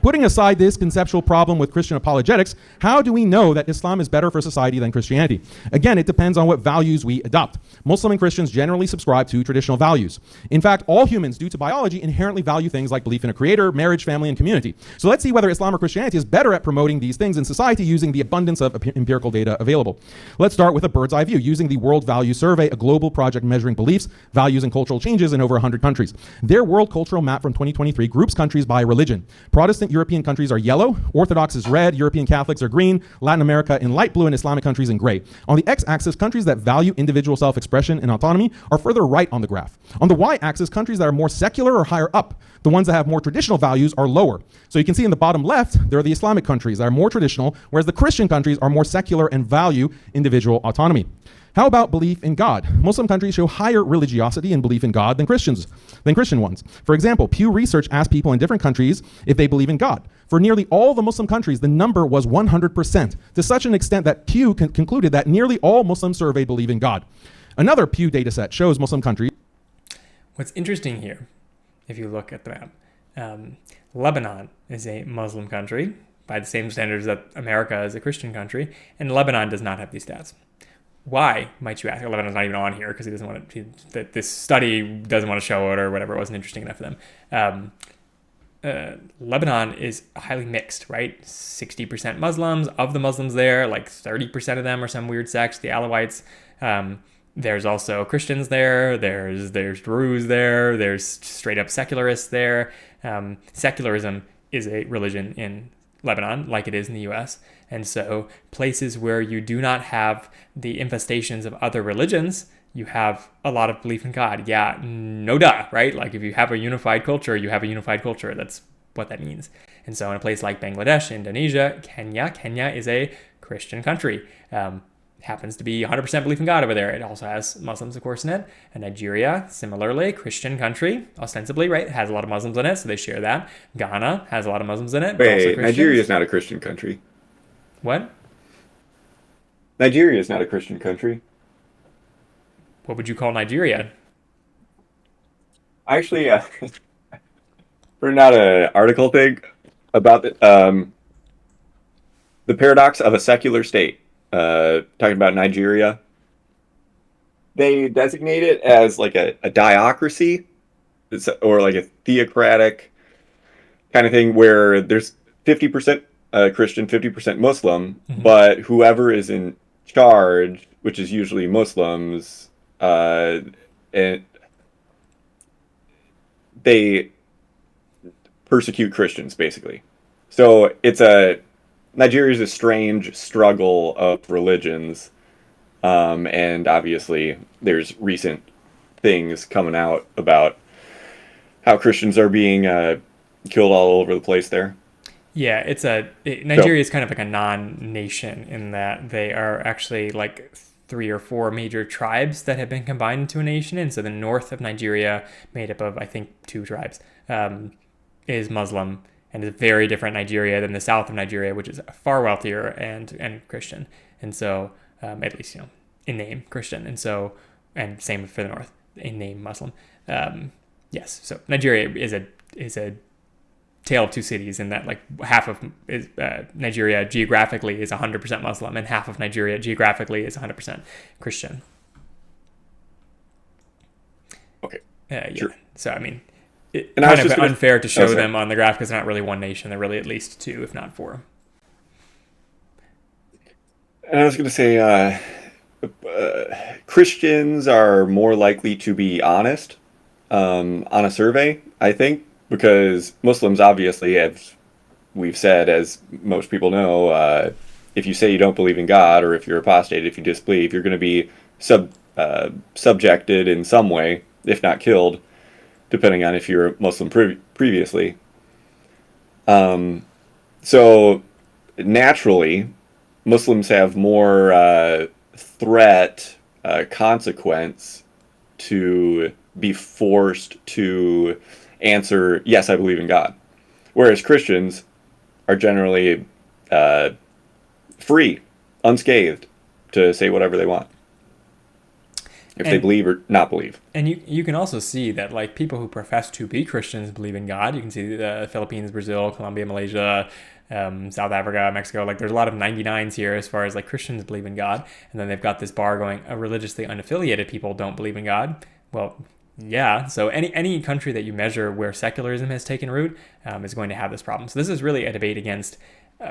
Putting aside this conceptual problem with Christian apologetics, how do we know that Islam is better for society than Christianity? Again, it depends on what values we adopt. Muslim and Christians generally subscribe to traditional values. In fact, all humans, due to biology, inherently value things like belief in a creator, marriage, family, and community. So let's see whether Islam or Christianity is better at promoting these things in society using the abundance of empirical data available. Let's start with a bird's eye view using the World Value Survey, a global project measuring beliefs, values, and cultural changes in over 100 countries. Their World Cultural Map from 2023 groups countries by religion. Protestant European countries are yellow, Orthodox is red, European Catholics are green, Latin America in light blue, and Islamic countries in gray. On the x-axis, countries that value individual self-expression and autonomy are further right on the graph. On the y-axis, countries that are more secular are higher up. The ones that have more traditional values are lower. So you can see in the bottom left, there are the Islamic countries that are more traditional, whereas the Christian countries are more secular and value individual autonomy. How about belief in God? Muslim countries show higher religiosity and belief in God than Christian ones. For example, Pew Research asked people in different countries if they believe in God. For nearly all the Muslim countries, the number was 100%, to such an extent that Pew concluded that nearly all Muslims surveyed believe in God. Another Pew dataset shows Muslim countries. What's interesting here, if you look at the map, Lebanon is a Muslim country by the same standards that America is a Christian country, and Lebanon does not have these stats. Why, might you ask? Lebanon's not even on here because he doesn't want to. That this study doesn't want to show it or whatever. It wasn't interesting enough for them. Lebanon is highly mixed, right? 60% Muslims. Of the Muslims there, like 30% of them are some weird sects, the Alawites. There's also Christians there. There's Druze there. There's straight up secularists there. Secularism is a religion in Lebanon, like it is in the U.S. And so places where you do not have the infestations of other religions, you have a lot of belief in God. Yeah, no duh, right? Like if you have a unified culture, you have a unified culture. That's what that means. And so in a place like Bangladesh, Indonesia, Kenya is a Christian country. Happens to be 100% belief in God over there. It also has Muslims, of course, in it. And Nigeria, similarly, Christian country, ostensibly, right? It has a lot of Muslims in it, so they share that. Ghana has a lot of Muslims in it, but also Wait, Christians. Nigeria is not a Christian country. What? Nigeria is not a Christian country. What would you call Nigeria? Actually, written out an article thing about the paradox of a secular state. Talking about Nigeria. They designate it as like a diocracy, or like a theocratic kind of thing where there's 50% Christian, 50% Muslim, but whoever is in charge, which is usually Muslims, and they persecute Christians, basically. So Nigeria is a strange struggle of religions, and obviously there's recent things coming out about how Christians are being killed all over the place there. Yeah, Nigeria is kind of like a non-nation in that they are actually like 3 or 4 major tribes that have been combined into a nation. And so the north of Nigeria, made up of, I think, 2 tribes, is Muslim and is a very different Nigeria than the south of Nigeria, which is far wealthier and Christian. And so, at least, in name Christian. And so, and same for the north, in name Muslim. Yes, so Nigeria is a tale of two cities in that like half of Nigeria geographically is 100% Muslim and half of Nigeria geographically is 100% Christian. Okay. Yeah. Sure. So I mean, it's And kind of unfair to show them on the graph because they're not really one nation. They're really at least 2, if not 4. And I was going to say, Christians are more likely to be honest on a survey, I think, because Muslims obviously, as we've said, as most people know, if you say you don't believe in God, or if you're apostate, if you disbelieve, you're going to be subjected in some way, if not killed, depending on if you're a Muslim previously. So naturally, Muslims have more threat, consequence to be forced to answer, yes, I believe in God. Whereas Christians are generally free, unscathed, to say whatever they want, if they believe or not believe. And you can also see that like people who profess to be Christians believe in God. You can see the Philippines, Brazil, Colombia, Malaysia, South Africa, Mexico. Like there's a lot of 99s here as far as like Christians believe in God. And then they've got this bar going, religiously unaffiliated people don't believe in God. Well, yeah. So any country that you measure where secularism has taken root is going to have this problem. So this is really a debate against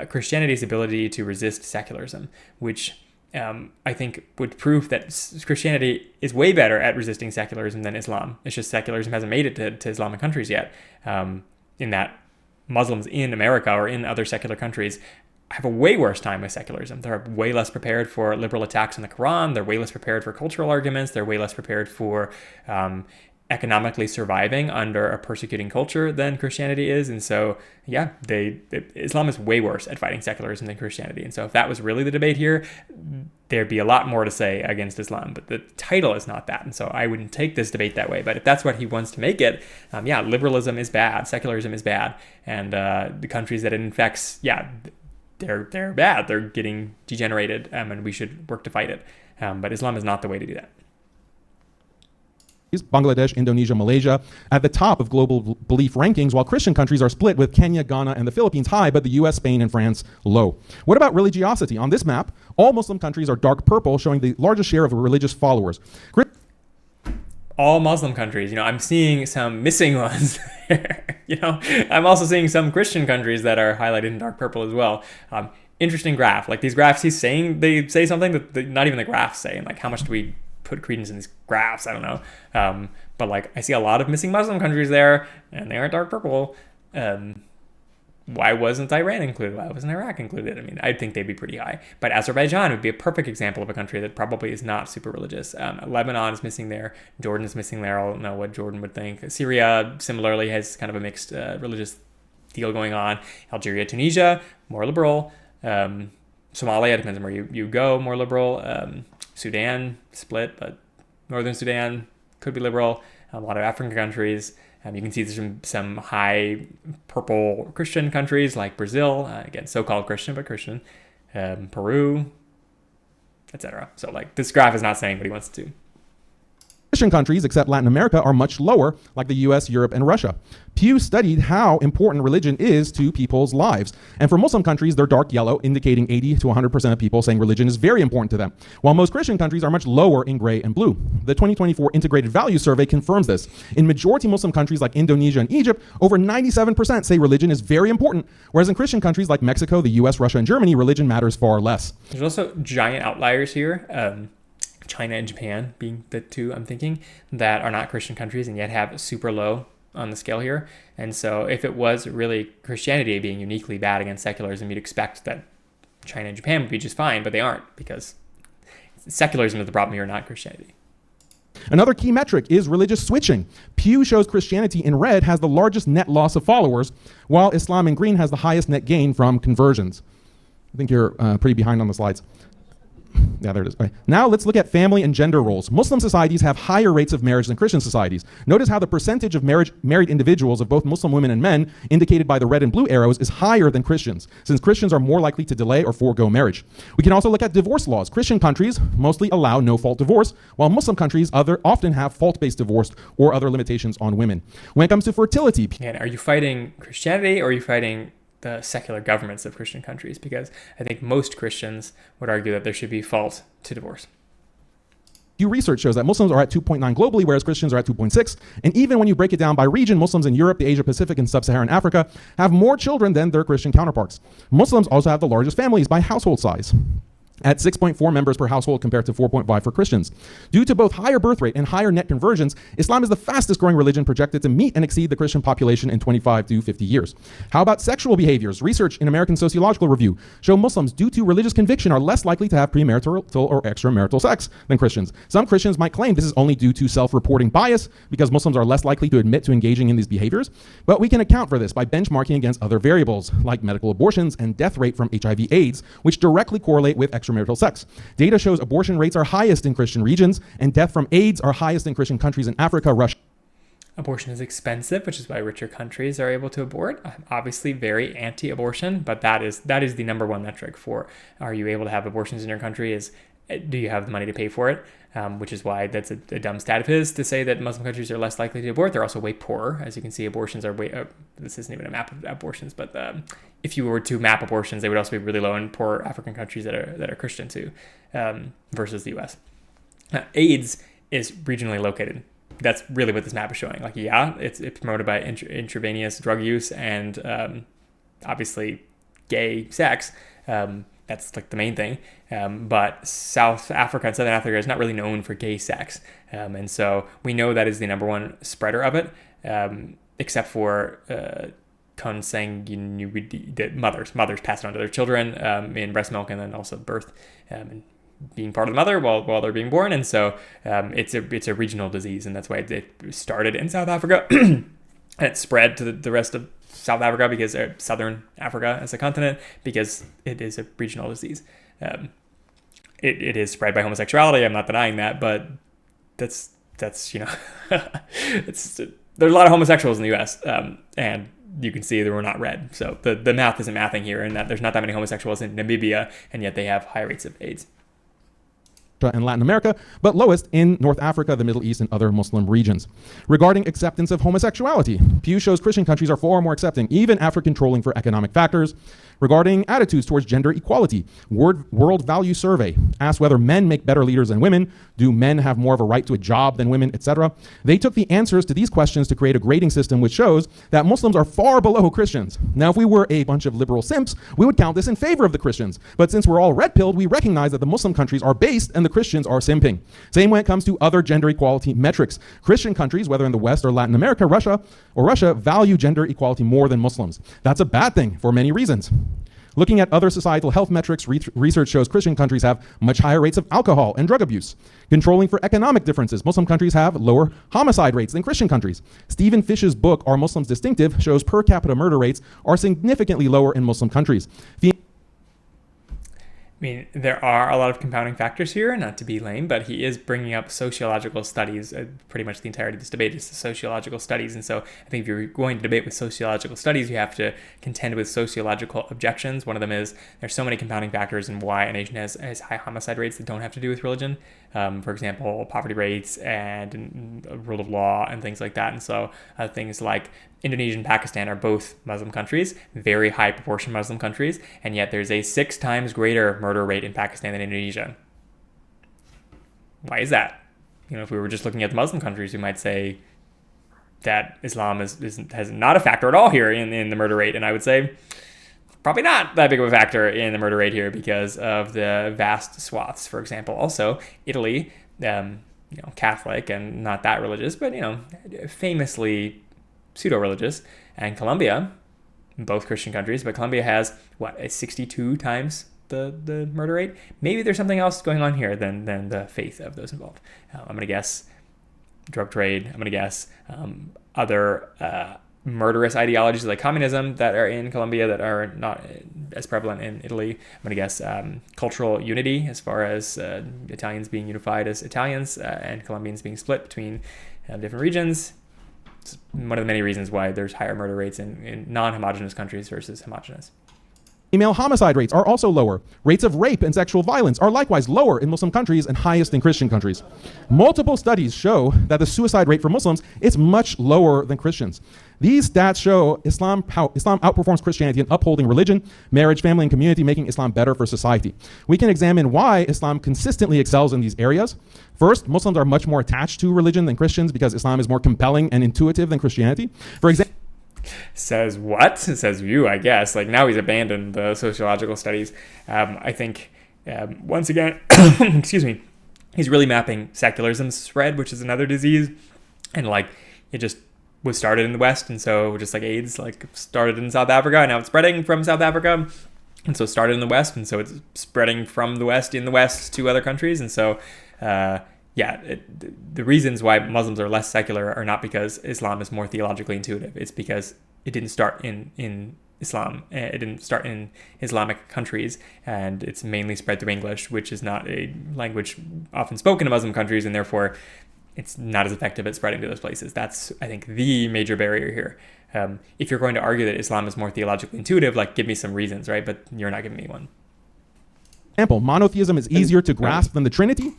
Christianity's ability to resist secularism, which I think would prove that Christianity is way better at resisting secularism than Islam. It's just secularism hasn't made it to Islamic countries yet. In that Muslims in America or in other secular countries have a way worse time with secularism. They're way less prepared for liberal attacks on the Quran. They're way less prepared for cultural arguments. They're way less prepared for economically surviving under a persecuting culture than Christianity is. And so, yeah, Islam is way worse at fighting secularism than Christianity. And so if that was really the debate here, there'd be a lot more to say against Islam. But the title is not that. And so I wouldn't take this debate that way. But if that's what he wants to make it, yeah, liberalism is bad. Secularism is bad. And the countries that it infects, yeah, they're bad. They're getting degenerated, and we should work to fight it. But Islam is not the way to do that. Bangladesh, Indonesia, Malaysia at the top of global belief rankings, while Christian countries are split with Kenya, Ghana, and the Philippines high, but the US, Spain, and France low. What about religiosity? On this map, all Muslim countries are dark purple, showing the largest share of religious followers. All Muslim countries, I'm seeing some missing ones there. I'm also seeing some Christian countries that are highlighted in dark purple as well. Interesting graph. Like these graphs he's saying, they say something that not even the graphs say. And like, how much do we put credence in these graphs? I don't know. But like, I see a lot of missing Muslim countries there, and they aren't dark purple. Why wasn't Iran included? Why wasn't Iraq included? I mean, I'd think they'd be pretty high. But Azerbaijan would be a perfect example of a country that probably is not super religious. Lebanon is missing there. Jordan is missing there. I don't know what Jordan would think. Syria, similarly, has kind of a mixed religious deal going on. Algeria, Tunisia, more liberal. Somalia, depends on where you go, more liberal. Sudan, split, but northern Sudan could be liberal. A lot of African countries. You can see there's some high purple Christian countries like Brazil, again, so-called Christian, but Christian, Peru, etc. So like this graph is not saying what he wants to do. Christian countries, except Latin America, are much lower, like the US, Europe, and Russia. Pew studied how important religion is to people's lives. And for Muslim countries, they're dark yellow, indicating 80 to 100% of people saying religion is very important to them, while most Christian countries are much lower in gray and blue. The 2024 Integrated Values Survey confirms this. In majority Muslim countries like Indonesia and Egypt, over 97% say religion is very important, whereas in Christian countries like Mexico, the US, Russia, and Germany, religion matters far less. There's also giant outliers here. China and Japan being the two I'm thinking that are not Christian countries and yet have super low on the scale here. And so if it was really Christianity being uniquely bad against secularism, you'd expect that China and Japan would be just fine, but they aren't, because secularism is the problem here, not Christianity. Another key metric is religious switching. Pew shows Christianity in red has the largest net loss of followers, while Islam in green has the highest net gain from conversions. I think you're pretty behind on the slides. Yeah, there it is. Right. Now let's look at family and gender roles. Muslim societies have higher rates of marriage than Christian societies. Notice how the percentage of married individuals of both Muslim women and men, indicated by the red and blue arrows, is higher than Christians, since Christians are more likely to delay or forego marriage. We can also look at divorce laws. Christian countries mostly allow no-fault divorce, while Muslim countries often have fault-based divorce or other limitations on women. When it comes to fertility... And are you fighting Christianity, or are you fighting the secular governments of Christian countries? Because I think most Christians would argue that there should be fault to divorce. Pew research shows that Muslims are at 2.9 globally, whereas Christians are at 2.6. And even when you break it down by region, Muslims in Europe, the Asia Pacific, and Sub-Saharan Africa have more children than their Christian counterparts. Muslims also have the largest families by household size, at 6.4 members per household compared to 4.5 for Christians. Due to both higher birth rate and higher net conversions, Islam is the fastest growing religion projected to meet and exceed the Christian population in 25 to 50 years. How about sexual behaviors? Research in American Sociological Review show Muslims, due to religious conviction, are less likely to have premarital or extramarital sex than Christians. Some Christians might claim this is only due to self-reporting bias, because Muslims are less likely to admit to engaging in these behaviors, but we can account for this by benchmarking against other variables, like medical abortions and death rate from HIV/AIDS, which directly correlate with extramarital sex. Data shows abortion rates are highest in Christian regions, and death from AIDS are highest in Christian countries in Africa, Russia. Abortion is expensive, which is why richer countries are able to abort. I'm obviously very anti-abortion, but that is the number one metric for are you able to have abortions in your country, is do you have the money to pay for it? Which is why that's a dumb stat of his to say that Muslim countries are less likely to abort. They're also way poorer. As you can see, abortions are way... this isn't even a map of abortions, but if you were to map abortions, they would also be really low in poor African countries that are Christian too, versus the US. AIDS is regionally located. That's really what this map is showing. Like, yeah, it's promoted by intravenous drug use and obviously gay sex. That's like the main thing. But South Africa and Southern Africa is not really known for gay sex. And so we know that is the number one spreader of it, except for consanguinity, that mothers pass it on to their children in breast milk, and then also birth and being part of the mother while they're being born. And so it's a regional disease, and that's why it started in South Africa and it spread to the rest of South Africa, because Southern Africa as a continent, because it is a regional disease. It is spread by homosexuality. I'm not denying that, but that's there's a lot of homosexuals in the U.S. And you can see that we're not red. So the math isn't mathing here, and that there's not that many homosexuals in Namibia, and yet they have high rates of AIDS. and Latin America, but lowest in North Africa, the Middle East, and other Muslim regions. Regarding acceptance of homosexuality, Pew shows Christian countries are far more accepting, even after controlling for economic factors. Regarding attitudes towards gender equality, World Value Survey asked whether men make better leaders than women, do men have more of a right to a job than women, etc. They took the answers to these questions to create a grading system which shows that Muslims are far below Christians. Now, if we were a bunch of liberal simps, we would count this in favor of the Christians. But since we're all red-pilled, we recognize that the Muslim countries are based and the Christians are simping. Same when it comes to other gender equality metrics. Christian countries, whether in the West or Latin America, Russia, value gender equality more than Muslims. That's a bad thing for many reasons. Looking at other societal health metrics, research shows Christian countries have much higher rates of alcohol and drug abuse. Controlling for economic differences, Muslim countries have lower homicide rates than Christian countries. Stephen Fish's book, Are Muslims Distinctive?, shows per capita murder rates are significantly lower in Muslim countries. I mean, there are a lot of compounding factors here, not to be lame, but he is bringing up sociological studies. Pretty much the entirety of this debate is sociological studies. And so I think if you're going to debate with sociological studies, you have to contend with sociological objections. One of them is there's so many compounding factors in why a nation has high homicide rates that don't have to do with religion. For example, poverty rates and rule of law and things like that. And so things like Indonesia and Pakistan are both Muslim countries, very high proportion Muslim countries, and yet there's a 6 times greater murder rate in Pakistan than Indonesia. Why is that? If we were just looking at the Muslim countries, we might say that Islam has not a factor at all here in the murder rate, and I would say probably not that big of a factor in the murder rate here because of the vast swaths. For example, also Italy, Catholic and not that religious, but famously pseudo-religious, and Colombia, both Christian countries, but Colombia has a 62 times the murder rate. Maybe there's something else going on here than the faith of those involved. I'm going to guess drug trade. I'm going to guess other murderous ideologies like communism that are in Colombia that are not as prevalent in Italy. I'm going to guess cultural unity as far as Italians being unified as Italians and Colombians being split between different regions. It's one of the many reasons why there's higher murder rates in non-homogenous countries versus homogenous. Female homicide rates are also lower. Rates of rape and sexual violence are likewise lower in Muslim countries and highest in Christian countries. Multiple studies show that the suicide rate for Muslims is much lower than Christians. These stats show Islam outperforms Christianity in upholding religion, marriage, family, and community, making Islam better for society. We can examine why Islam consistently excels in these areas. First, Muslims are much more attached to religion than Christians because Islam is more compelling and intuitive than Christianity. For example, Says what? Says you, I guess. Now he's abandoned the sociological studies. I think, once again, excuse me, he's really mapping secularism's spread, which is another disease. And it just was started in the West. And so just like AIDS, started in South Africa, and now it's spreading from South Africa. And so it started in the West. And so it's spreading from the West in the West to other countries. And so, the reasons why Muslims are less secular are not because Islam is more theologically intuitive. It's because it didn't start in Islam. It didn't start in Islamic countries, and it's mainly spread through English, which is not a language often spoken in Muslim countries, and therefore it's not as effective at spreading to those places. That's, I think, the major barrier here. If you're going to argue that Islam is more theologically intuitive, give me some reasons, right? But you're not giving me one. Monotheism is easier to grasp than the Trinity.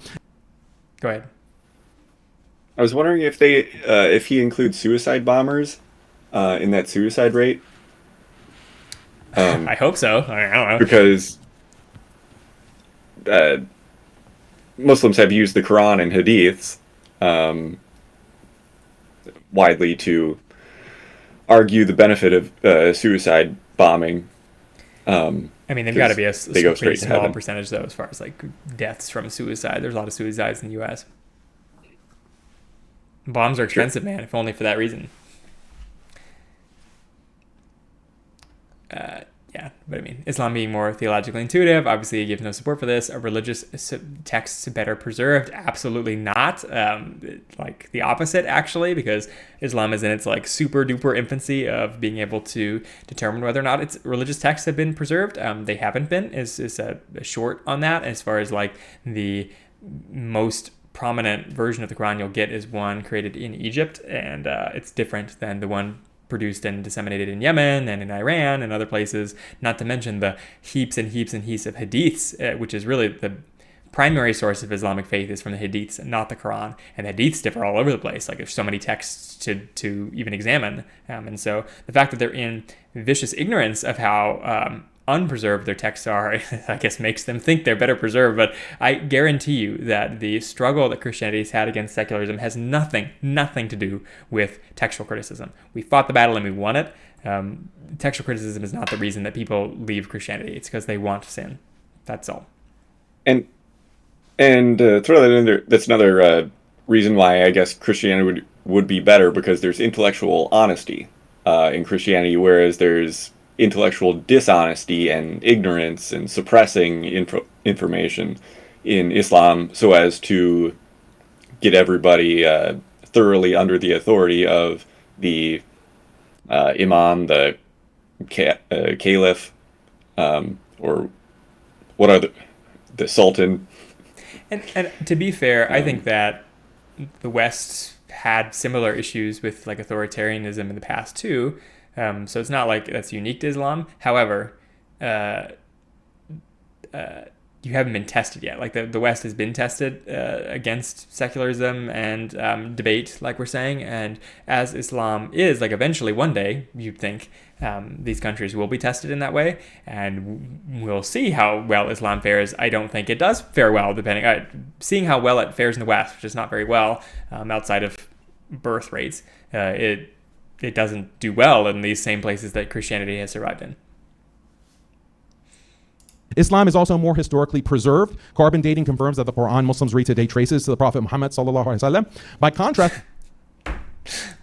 Go ahead. I was wondering if he includes suicide bombers in that suicide rate. I hope so. I don't know. Because Muslims have used the Quran and Hadiths widely to argue the benefit of suicide bombing. They've got to be a pretty small heaven. percentage, though, as far as deaths from suicide. There's a lot of suicides in the U.S. Bombs are expensive, man, if only for that reason. But Islam being more theologically intuitive, obviously he gives no support for this. Are religious texts better preserved? Absolutely not. The opposite, actually, because Islam is in its super duper infancy of being able to determine whether or not its religious texts have been preserved. They haven't been, is a short on that. As far as the most prominent version of the Quran you'll get is one created in Egypt, and it's different than the one produced and disseminated in Yemen and in Iran and other places, not to mention the heaps and heaps and heaps of hadiths, which is really the primary source of Islamic faith is from the Hadiths and not the Quran. And the Hadiths differ all over the place. Like there's so many texts to even examine. And so the fact that they're in vicious ignorance of how unpreserved their texts are, I guess makes them think they're better preserved. But I guarantee you that the struggle that Christianity has had against secularism has nothing to do with textual criticism. We fought the battle and we won it. Textual criticism is not the reason that people leave Christianity. It's because they want sin. That's all. And throw that in there. That's another reason why I guess Christianity would be better, because there's intellectual honesty in Christianity, whereas there's intellectual dishonesty and ignorance and suppressing information in Islam, so as to get everybody thoroughly under the authority of the imam, the caliph, or what are the sultan. And to be fair, I think that the West had similar issues with like authoritarianism in the past too. So it's not like that's unique to Islam. However, you haven't been tested yet. Like the West has been tested against secularism and debate, like we're saying. And as Islam is, like eventually one day, you'd think these countries will be tested in that way. And we'll see how well Islam fares. I don't think it does fare well, seeing how well it fares in the West, which is not very well outside of birth rates. It doesn't do well in these same places that Christianity has survived in. Islam is also more historically preserved. Carbon dating confirms that the Quran Muslims read today traces to the Prophet Muhammad sallallahu alaihi wasallam. By contrast,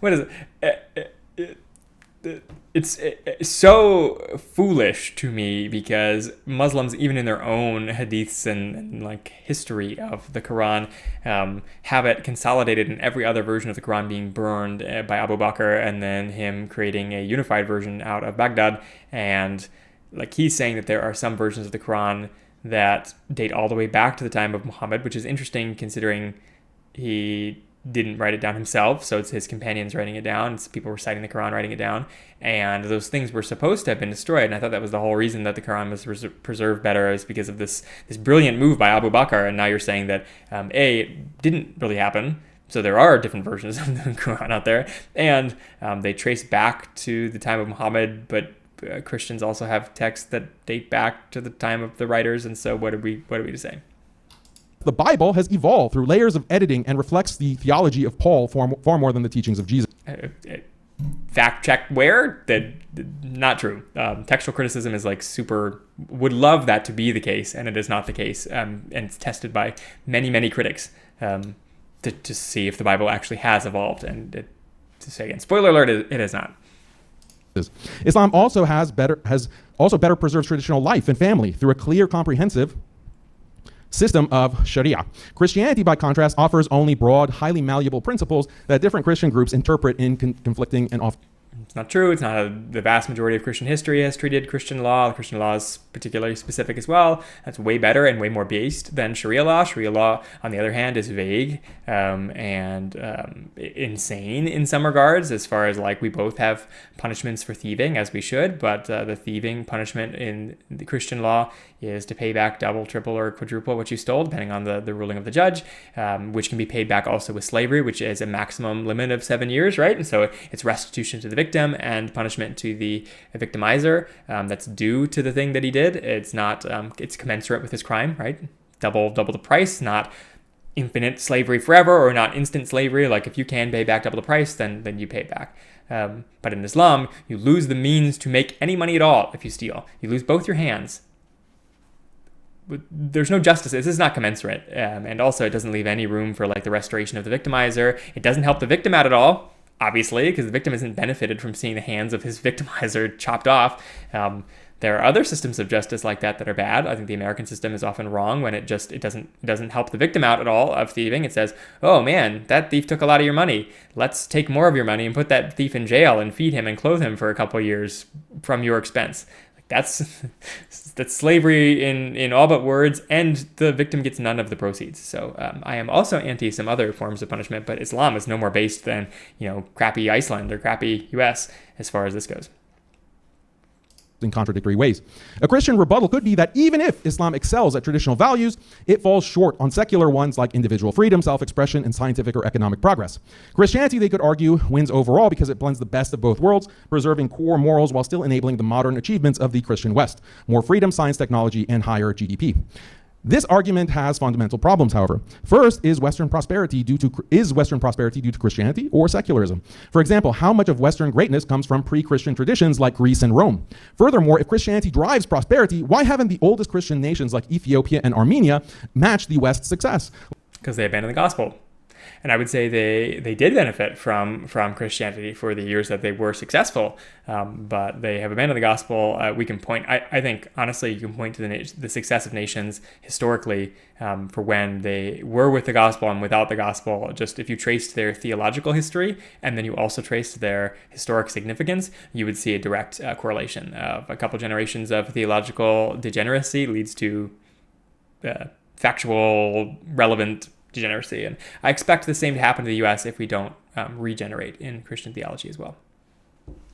what is it? It's so foolish to me, because Muslims, even in their own hadiths and like history of the Quran, have it consolidated in every other version of the Quran being burned by Abu Bakr, and then him creating a unified version out of Baghdad. And like he's saying that there are some versions of the Quran that date all the way back to the time of Muhammad, which is interesting considering he didn't write it down himself. So it's his companions writing it down. It's people reciting the Quran, writing it down. And those things were supposed to have been destroyed. And I thought that was the whole reason that the Quran was preserved better, is because of this brilliant move by Abu Bakr. And now you're saying that, it didn't really happen. So there are different versions of the Quran out there. And they trace back to the time of Muhammad, but Christians also have texts that date back to the time of the writers. And so what are we to say? the Bible has evolved through layers of editing and reflects the theology of Paul far more than the teachings of Jesus. Fact check where? That not true. Textual criticism is like would love that to be the case, and it is not the case. And it's tested by many critics to see if the Bible actually has evolved. And to say again, spoiler alert, it has not. Islam also has better preserved traditional life and family through a clear, comprehensive system of Sharia. Christianity, by contrast, offers only broad, highly malleable principles that different Christian groups interpret in conflicting and often. It's not true. It's not the vast majority of Christian history has treated Christian law. Christian law is particularly specific as well. That's way better and way more based than Sharia law. Sharia law, on the other hand, is vague and insane in some regards, as far as like we both have punishments for thieving, as we should, but the thieving punishment in the Christian law is to pay back double, triple, or quadruple what you stole, depending on the ruling of the judge, which can be paid back also with slavery, which is a maximum limit of 7 years, right? And so it's restitution to the victim and punishment to the victimizer that's due to the thing that he did. It's not, it's commensurate with his crime, right? Double the price, not infinite slavery forever, or not instant slavery. Like if you can pay back double the price, then you pay it back. But in Islam, you lose the means to make any money at all if you steal. You lose both your hands. There's no justice. This is not commensurate. And also it doesn't leave any room for like the restoration of the victimizer. It doesn't help the victim out at all, obviously, because the victim isn't benefited from seeing the hands of his victimizer chopped off. There are other systems of justice like that are bad. I think the American system is often wrong when it doesn't help the victim out at all of thieving. It says, oh man, that thief took a lot of your money. Let's take more of your money and put that thief in jail and feed him and clothe him for a couple of years from your expense. That's slavery in all but words, and the victim gets none of the proceeds. So I am also anti some other forms of punishment, but Islam is no more based than crappy Iceland or crappy US as far as this goes. in contradictory ways. A Christian rebuttal could be that even if Islam excels at traditional values, it falls short on secular ones like individual freedom, self-expression, and scientific or economic progress. Christianity, they could argue, wins overall because it blends the best of both worlds, preserving core morals while still enabling the modern achievements of the Christian West: more freedom, science, technology, and higher GDP. This argument has fundamental problems, however. First, is Western prosperity due to Christianity or secularism? For example, how much of Western greatness comes from pre-Christian traditions like Greece and Rome? Furthermore, if Christianity drives prosperity, why haven't the oldest Christian nations like Ethiopia and Armenia matched the West's success? Because they abandoned the gospel. And I would say they did benefit from Christianity for the years that they were successful, but they have abandoned the gospel. We can point, I think, honestly, you can point to the success of nations historically for when they were with the gospel and without the gospel. Just if you traced their theological history and then you also traced their historic significance, you would see a direct correlation of a couple generations of theological degeneracy leads to factual, relevant degeneracy. And I expect the same to happen to the US if we don't regenerate in Christian theology as well.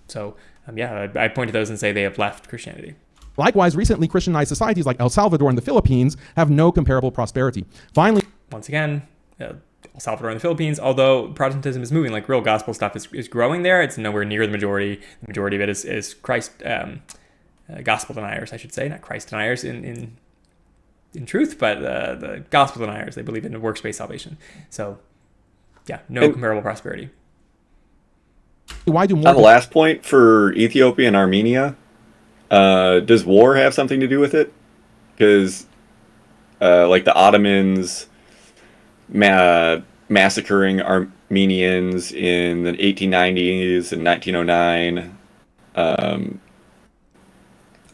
So I point to those and say they have left Christianity. Likewise, recently Christianized societies like El Salvador and the Philippines have no comparable prosperity. Finally, once again, El Salvador and the Philippines, although Protestantism is moving, like real gospel stuff is growing there, it's nowhere near the majority. The majority of it is Christ, gospel deniers, I should say, not Christ deniers in truth, but the gospel deniers. They believe in works-based salvation. So, no comparable prosperity. Why do more? On the last point for Ethiopia and Armenia, does war have something to do with it? Because, like the Ottomans massacring Armenians in the 1890s and 1909,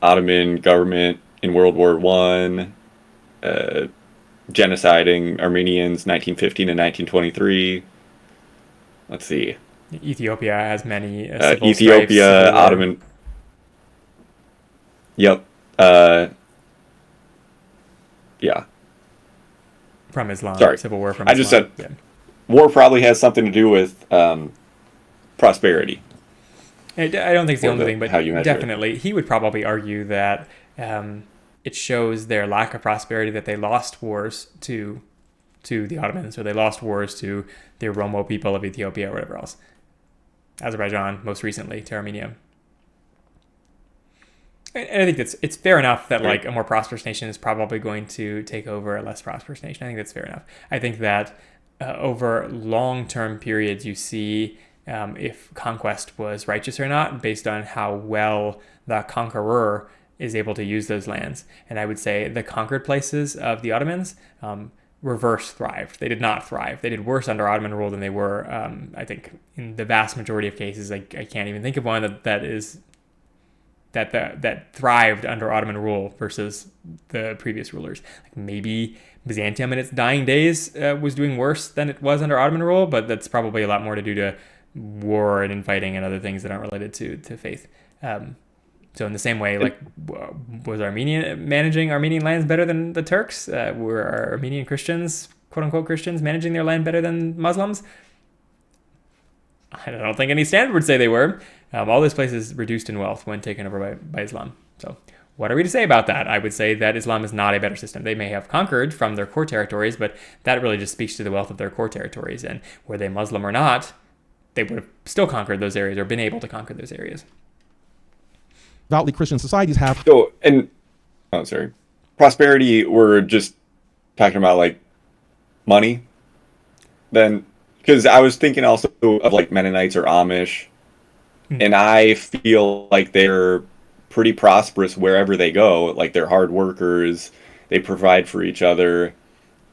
Ottoman government in World War I. Genociding Armenians 1915 and 1923. Let's see. Ethiopia has many Ethiopia, Ottoman. Yep. Yeah. From Islam. Sorry. Civil war from I Islam. just said war probably has something to do with prosperity. I don't think it's the only thing, but definitely. He would probably argue that it shows their lack of prosperity that they lost wars to the Ottomans, or they lost wars to the Oromo people of Ethiopia or whatever else. Azerbaijan, most recently, to Armenia. And I think it's fair enough that like a more prosperous nation is probably going to take over a less prosperous nation. I think that's fair enough. I think that over long-term periods, you see if conquest was righteous or not based on how well the conqueror is able to use those lands. And I would say the conquered places of the Ottomans reverse thrived. They did not thrive. They did worse under Ottoman rule than they were, I think, in the vast majority of cases. I can't even think of one that thrived under Ottoman rule versus the previous rulers. Like maybe Byzantium in its dying days was doing worse than it was under Ottoman rule, but that's probably a lot more to do to war and infighting and other things that aren't related to faith. So in the same way, like, was managing Armenian lands better than the Turks? Were Armenian Christians, quote unquote Christians, managing their land better than Muslims? I don't think any standard would say they were. All those places reduced in wealth when taken over by Islam. So what are we to say about that? I would say that Islam is not a better system. They may have conquered from their core territories, but that really just speaks to the wealth of their core territories. And were they Muslim or not, they would have still conquered those areas or been able to conquer those areas. Devoutly Christian societies have. So, prosperity, we're just talking about like money. Then, because I was thinking also of like Mennonites or Amish, and I feel like they're pretty prosperous wherever they go. Like they're hard workers, they provide for each other,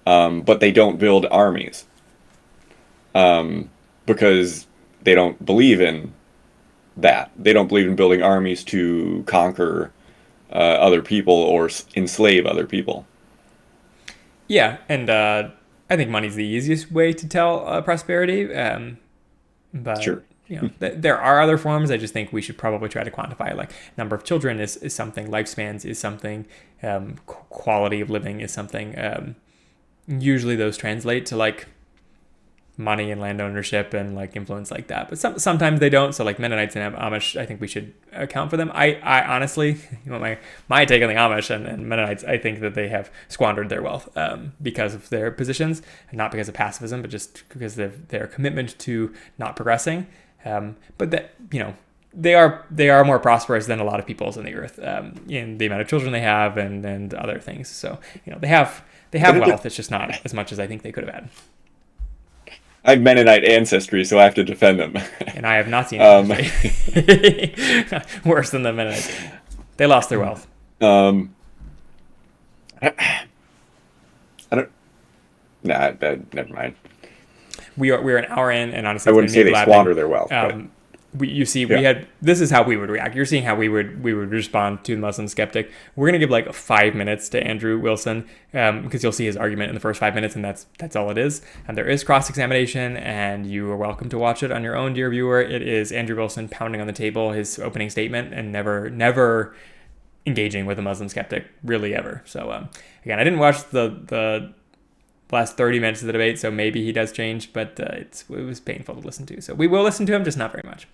but they don't build armies because they don't believe in that. They don't believe in building armies to conquer other people or enslave other people. Yeah, and I think money's the easiest way to tell prosperity. But sure. There are other forms. I just think we should probably try to quantify, like number of children is something, lifespans is something, quality of living is something. Usually those translate to like money and land ownership and like influence like that. But sometimes they don't. So like Mennonites and Amish, I think we should account for them. I honestly, my take on the Amish and Mennonites, I think that they have squandered their wealth because of their positions, and not because of pacifism, but just because of their commitment to not progressing. But that, they are more prosperous than a lot of peoples on the earth in the amount of children they have and other things. So they have wealth. It's just not as much as I think they could have had. I have Mennonite ancestry, so I have to defend them. And I have not seen it. Worse than the Mennonites. They lost their wealth. I don't. Nah, never mind. We're an hour in, and honestly, I wouldn't say they squander their wealth. This is how we would react. You're seeing how we would respond to the Muslim skeptic. We're gonna give like 5 minutes to Andrew Wilson because you'll see his argument in the first 5 minutes, and that's all it is. And there is cross-examination, and you are welcome to watch it on your own, dear viewer. It is Andrew Wilson pounding on the table his opening statement and never engaging with a Muslim skeptic, really ever. So again, I didn't watch the last 30 minutes of the debate, so maybe he does change, but it was painful to listen to. So we will listen to him, just not very much.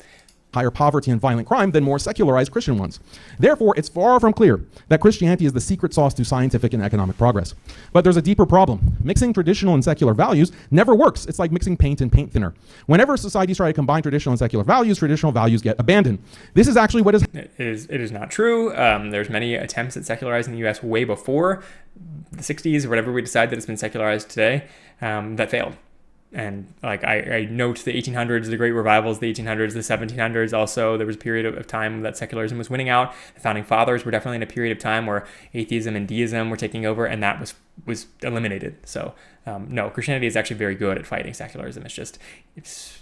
Higher poverty and violent crime than more secularized Christian ones. Therefore, it's far from clear that Christianity is the secret sauce to scientific and economic progress. But there's a deeper problem. Mixing traditional and secular values never works. It's like mixing paint and paint thinner. Whenever societies try to combine traditional and secular values, traditional values get abandoned. This is actually what is... It is not true. There's many attempts at secularizing the U.S. way before the 60s or whatever we decide that it's been secularized today that failed. And like I note the 1800s, the great revivals, the 1800s, the 1700s. Also, there was a period of time that secularism was winning out. The founding fathers were definitely in a period of time where atheism and deism were taking over, and that was eliminated. So no, Christianity is actually very good at fighting secularism. It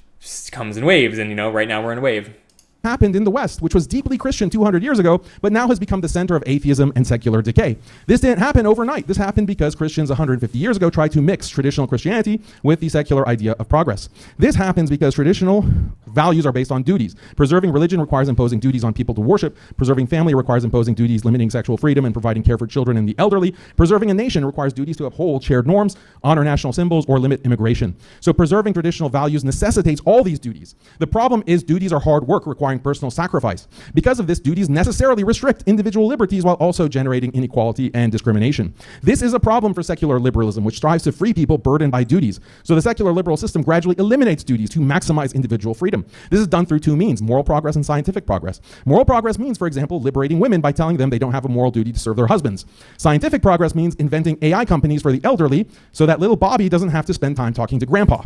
comes in waves, and right now we're in a wave. Happened in the West, which was deeply Christian 200 years ago, but now has become the center of atheism and secular decay. This didn't happen overnight. This happened because Christians 150 years ago tried to mix traditional Christianity with the secular idea of progress. This happens because traditional values are based on duties. Preserving religion requires imposing duties on people to worship. Preserving family requires imposing duties limiting sexual freedom and providing care for children and the elderly. Preserving a nation requires duties to uphold shared norms, honor national symbols, or limit immigration. So preserving traditional values necessitates all these duties. The problem is duties are hard work requiring personal sacrifice. Because of this, duties necessarily restrict individual liberties while also generating inequality and discrimination. This is a problem for secular liberalism, which strives to free people burdened by duties. So the secular liberal system gradually eliminates duties to maximize individual freedom. This is done through two means: moral progress and scientific progress. Moral progress means, for example, liberating women by telling them they don't have a moral duty to serve their husbands. Scientific progress means inventing AI companies for the elderly so that little Bobby doesn't have to spend time talking to grandpa.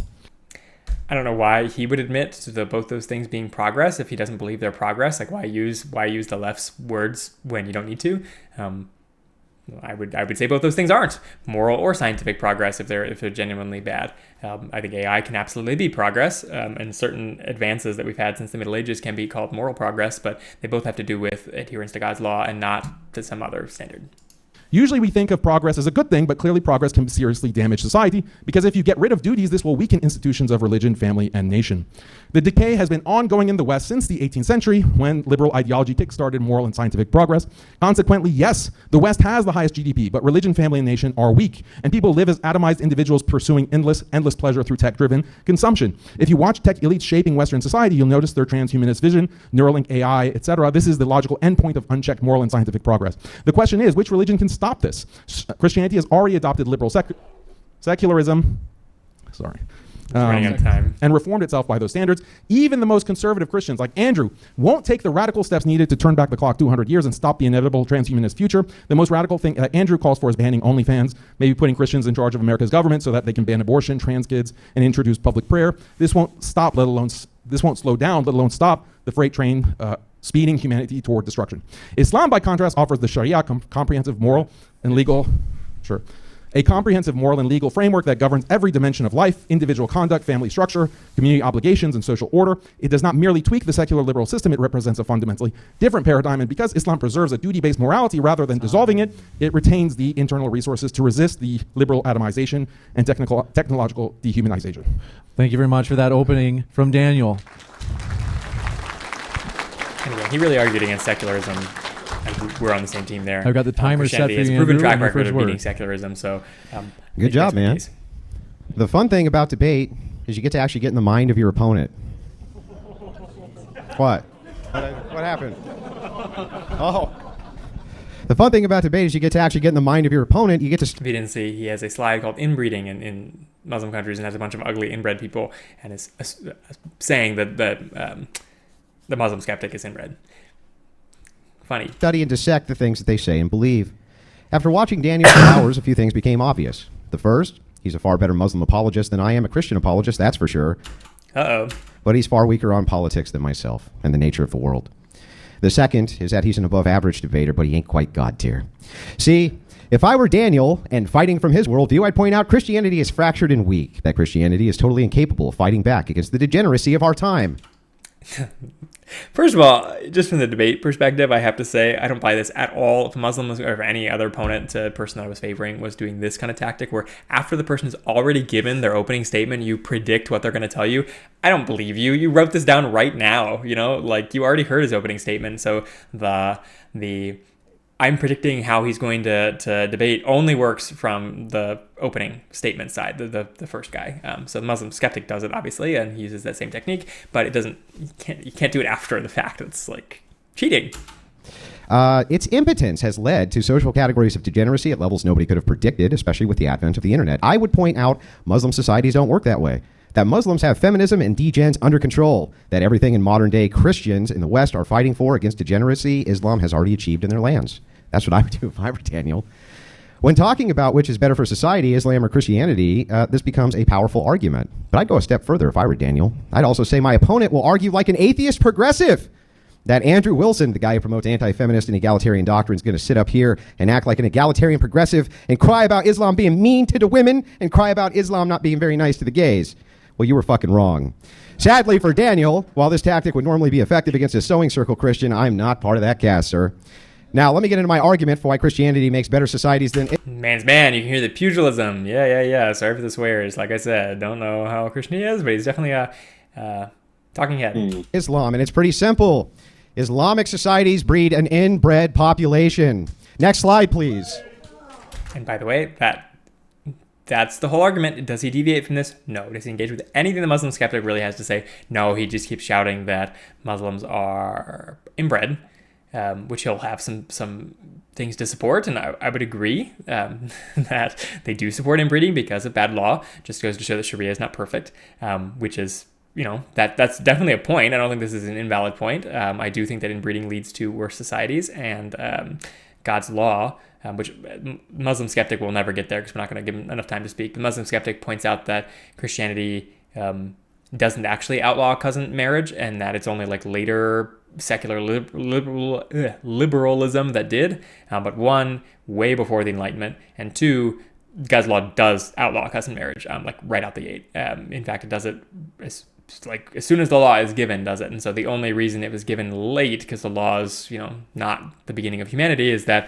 I don't know why he would admit to both those things being progress if he doesn't believe they're progress. Like why use the left's words when you don't need to? I would say both those things aren't moral or scientific progress if they're genuinely bad. I think AI can absolutely be progress, and certain advances that we've had since the Middle Ages can be called moral progress, but they both have to do with adherence to God's law and not to some other standard. Usually we think of progress as a good thing, but clearly progress can seriously damage society, because if you get rid of duties, this will weaken institutions of religion, family, and nation. The decay has been ongoing in the West since the 18th century, when liberal ideology kickstarted moral and scientific progress. Consequently, yes, the West has the highest GDP, but religion, family, and nation are weak, and people live as atomized individuals pursuing endless pleasure through tech-driven consumption. If you watch tech elites shaping Western society, you'll notice their transhumanist vision, Neuralink AI, etc. This is the logical endpoint of unchecked moral and scientific progress. The question is, which religion can stop this? Christianity has already adopted liberal secularism. Sorry. Running out of time. And reformed itself by those standards. Even the most conservative Christians, like Andrew, won't take the radical steps needed to turn back the clock 200 years and stop the inevitable transhumanist future. The most radical thing Andrew calls for is banning OnlyFans, maybe putting Christians in charge of America's government so that they can ban abortion, trans kids, and introduce public prayer. This won't stop, this won't slow down, let alone stop the freight train speeding humanity toward destruction. Islam, by contrast, offers the Sharia, comprehensive moral and legal, a comprehensive moral and legal framework that governs every dimension of life: individual conduct, family structure, community obligations, and social order. It does not merely tweak the secular liberal system, it represents a fundamentally different paradigm. And because Islam preserves a duty-based morality rather than dissolving it, it retains the internal resources to resist the liberal atomization and technological dehumanization. Thank you very much for that opening from Daniel. Anyway, he really argued against secularism. And we're on the same team there. I've got the timer set for you, Christianity has a proven Andrew, track on your record first of word. beating secularism. So, Good job, man. The fun thing about debate is you get to actually get in the mind of your opponent. What? What happened? Oh. The fun thing about debate is you get to actually get in the mind of your opponent. You get to... If you didn't see, he has a slide called Inbreeding in Muslim countries and has a bunch of ugly inbred people and is saying that the Muslim skeptic is inbred. Funny. Study and dissect the things that they say and believe. After watching Daniel for hours, a few things became obvious. The first, he's a far better Muslim apologist than I am a Christian apologist, that's for sure. Uh-oh. But he's far weaker on politics than myself and the nature of the world. The second is that he's an above-average debater, but he ain't quite God tier. See, if I were Daniel and fighting from his worldview, I'd point out Christianity is fractured and weak, that Christianity is totally incapable of fighting back against the degeneracy of our time. First of all, just from the debate perspective, I have to say I don't buy this at all. If a Muslim or if any other opponent to a person that I was favoring was doing this kind of tactic where after the person's already given their opening statement, you predict what they're going to tell you. I don't believe you. You wrote this down right now, you know, like you already heard his opening statement. So the I'm predicting how he's going to debate only works from the opening statement side, the first guy. So the Muslim skeptic does it, obviously, and he uses that same technique, but it doesn't. You can't do it after the fact. It's like cheating. Its impotence has led to social categories of degeneracy at levels nobody could have predicted, especially with the advent of the internet. I would point out Muslim societies don't work that way. That Muslims have feminism and degens under control. That everything in modern-day Christians in the West are fighting for against degeneracy, Islam has already achieved in their lands. That's what I would do if I were Daniel. When talking about which is better for society, Islam or Christianity, this becomes a powerful argument. But I'd go a step further if I were Daniel. I'd also say my opponent will argue like an atheist progressive. That Andrew Wilson, the guy who promotes anti-feminist and egalitarian doctrine, is going to sit up here and act like an egalitarian progressive and cry about Islam being mean to the women and cry about Islam not being very nice to the gays. Well, you were fucking wrong. Sadly for Daniel, while this tactic would normally be effective against a sewing circle Christian, I'm not part of that cast, sir. Now, let me get into my argument for why Christianity makes better societies than... Man's man, you can hear the pugilism. Yeah. Sorry for the swears. Like I said, don't know how Christian he is, but he's definitely a talking head. Islam, and it's pretty simple. Islamic societies breed an inbred population. Next slide, please. And by the way, that's the whole argument. Does he deviate from this? No. Does he engage with anything the Muslim skeptic really has to say? No, he just keeps shouting that Muslims are inbred, which he'll have some things to support. And I would agree that they do support inbreeding because of bad law. Just goes to show that Sharia is not perfect, which is, you know, that's definitely a point. I don't think this is an invalid point. I do think that inbreeding leads to worse societies, and God's law, which Muslim skeptic will never get there because we're not going to give him enough time to speak. The Muslim skeptic points out that Christianity doesn't actually outlaw cousin marriage, and that it's only like later secular liberalism that did. But one, way before the Enlightenment, and two, God's law does outlaw cousin marriage, like right out the gate. In fact, it does it as soon as the law is given, does it. And so the only reason it was given late, because the law is, you know, not the beginning of humanity, is that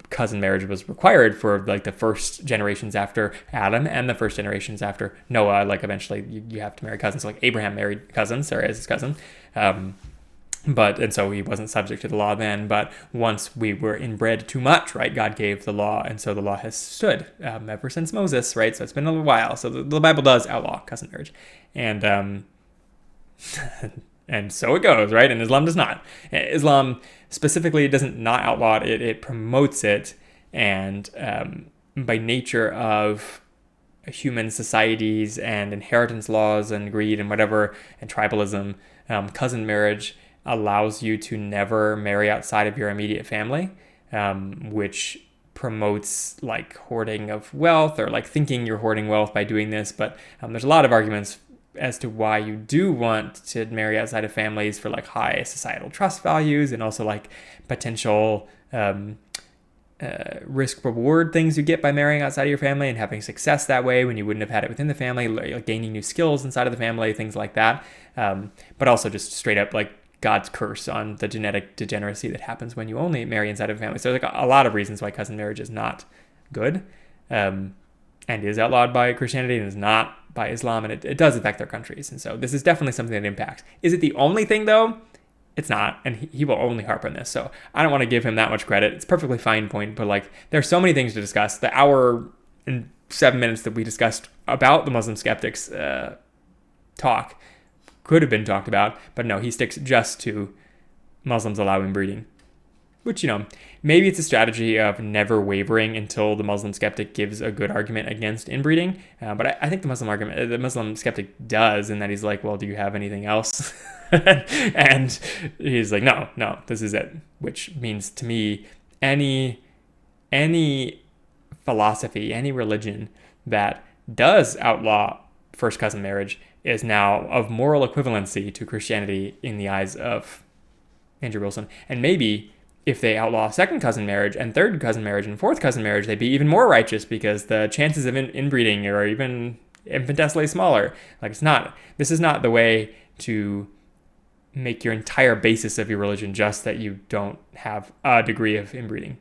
cousin marriage was required for like the first generations after Adam and the first generations after Noah. Like eventually you have to marry cousins. So like Abraham married cousins, Sarah is his cousin. And so he wasn't subject to the law then. But once we were inbred too much, right, God gave the law. And so the law has stood ever since Moses, right? So it's been a little while. So the Bible does outlaw cousin marriage. And and so it goes, right? And Islam does not. Islam specifically doesn't not outlaw it. It promotes it. And by nature of human societies and inheritance laws and greed and whatever, and tribalism, cousin marriage allows you to never marry outside of your immediate family, which promotes like hoarding of wealth, or like thinking you're hoarding wealth by doing this. But there's a lot of arguments as to why you do want to marry outside of families, for like high societal trust values, and also like potential risk reward things you get by marrying outside of your family and having success that way when you wouldn't have had it within the family, like gaining new skills inside of the family, things like that. But also just straight up like God's curse on the genetic degeneracy that happens when you only marry inside of a family. So there's like a lot of reasons why cousin marriage is not good, and is outlawed by Christianity and is not by Islam, and it does affect their countries. And so this is definitely something that impacts. Is it the only thing though? It's not, and he will only harp on this. So I don't want to give him that much credit. It's a perfectly fine point, but like there's so many things to discuss. The hour and 7 minutes that we discussed about the Muslim skeptics could have been talked about, but no, he sticks just to Muslims allow inbreeding. Which, maybe it's a strategy of never wavering until the Muslim skeptic gives a good argument against inbreeding. But I think the Muslim skeptic does, in that he's like, well, do you have anything else? And he's like, no, this is it. Which means to me, any philosophy, any religion that does outlaw first cousin marriage is now of moral equivalency to Christianity in the eyes of Andrew Wilson. And maybe if they outlaw second cousin marriage and third cousin marriage and fourth cousin marriage, they'd be even more righteous, because the chances of inbreeding are even infinitesimally smaller. Like, this is not the way to make your entire basis of your religion just that you don't have a degree of inbreeding.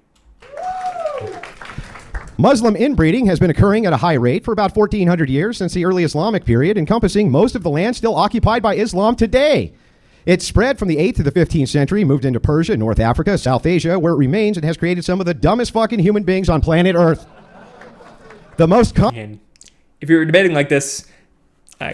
Muslim inbreeding has been occurring at a high rate for about 1,400 years since the early Islamic period, encompassing most of the land still occupied by Islam today. It spread from the 8th to the 15th century, moved into Persia, North Africa, South Asia, where it remains and has created some of the dumbest fucking human beings on planet Earth. And if you're debating like this,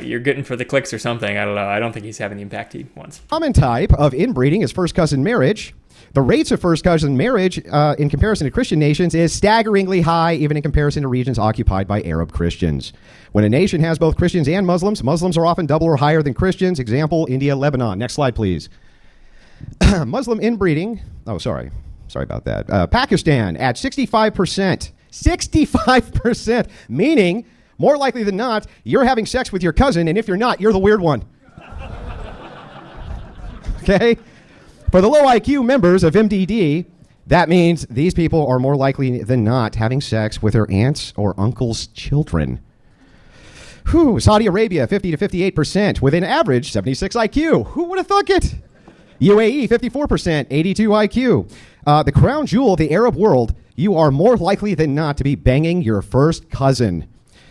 you're getting for the clicks or something. I don't know. I don't think he's having the impact he wants. Common type of inbreeding is first cousin marriage. The rates of first cousin marriage in comparison to Christian nations is staggeringly high, even in comparison to regions occupied by Arab Christians. When a nation has both Christians and Muslims, Muslims are often double or higher than Christians. Example, India, Lebanon. Next slide, please. Muslim inbreeding. Oh, sorry about that. Pakistan at 65%. 65%, meaning more likely than not, you're having sex with your cousin, and if you're not, you're the weird one. Okay? For the low IQ members of MDD, that means these people are more likely than not having sex with their aunts or uncles' children. Saudi Arabia, 50 to 58%, with an average 76 IQ. Who would have thunk it? UAE, 54%, 82 IQ. The crown jewel of the Arab world, you are more likely than not to be banging your first cousin.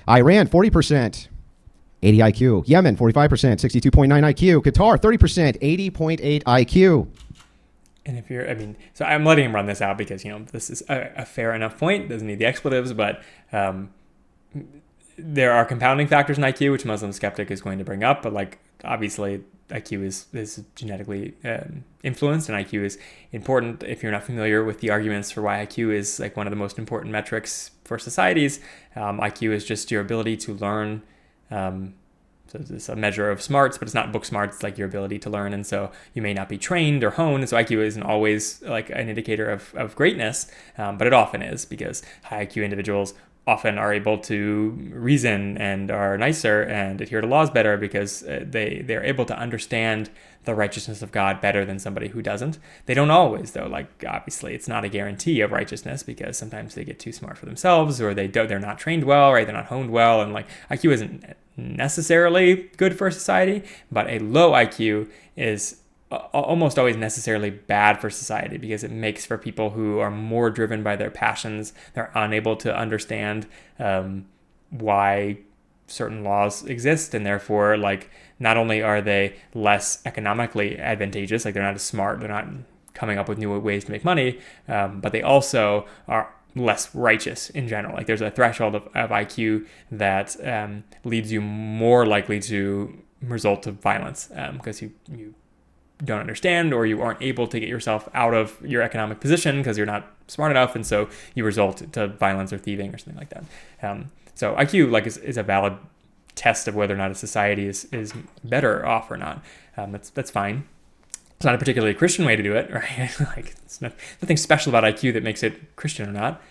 Iran, 40%. 80 IQ. Yemen, 45%, 62.9 IQ. Qatar, 30%, 80.8 IQ. And so I'm letting him run this out because, this is a fair enough point. Doesn't need the expletives, but there are compounding factors in IQ, which Muslim skeptic is going to bring up. But obviously IQ is genetically influenced, and IQ is important. If you're not familiar with the arguments for why IQ is one of the most important metrics for societies, IQ is just your ability to learn. So it's a measure of smarts, but it's not book smarts, like your ability to learn. And so you may not be trained or honed. So IQ isn't always an indicator of greatness, but it often is, because high IQ individuals often are able to reason and are nicer and adhere to laws better, because they're able to understand the righteousness of God better than somebody who doesn't. They don't always, though. Obviously, it's not a guarantee of righteousness, because sometimes they get too smart for themselves, or they're not trained well, right? They're not honed well, and IQ isn't necessarily good for society, but a low IQ is almost always necessarily bad for society, because it makes for people who are more driven by their passions. They're unable to understand why certain laws exist, and therefore not only are they less economically advantageous, they're not as smart, they're not coming up with new ways to make money, but they also are less righteous in general. There's a threshold of IQ that leads you more likely to result to violence, because you don't understand, or you aren't able to get yourself out of your economic position because you're not smart enough, and so you result to violence or thieving or something like that. So IQ is a valid test of whether or not a society is better off or not. That's fine. It's not a particularly Christian way to do it, right? It's nothing special about IQ that makes it Christian or not.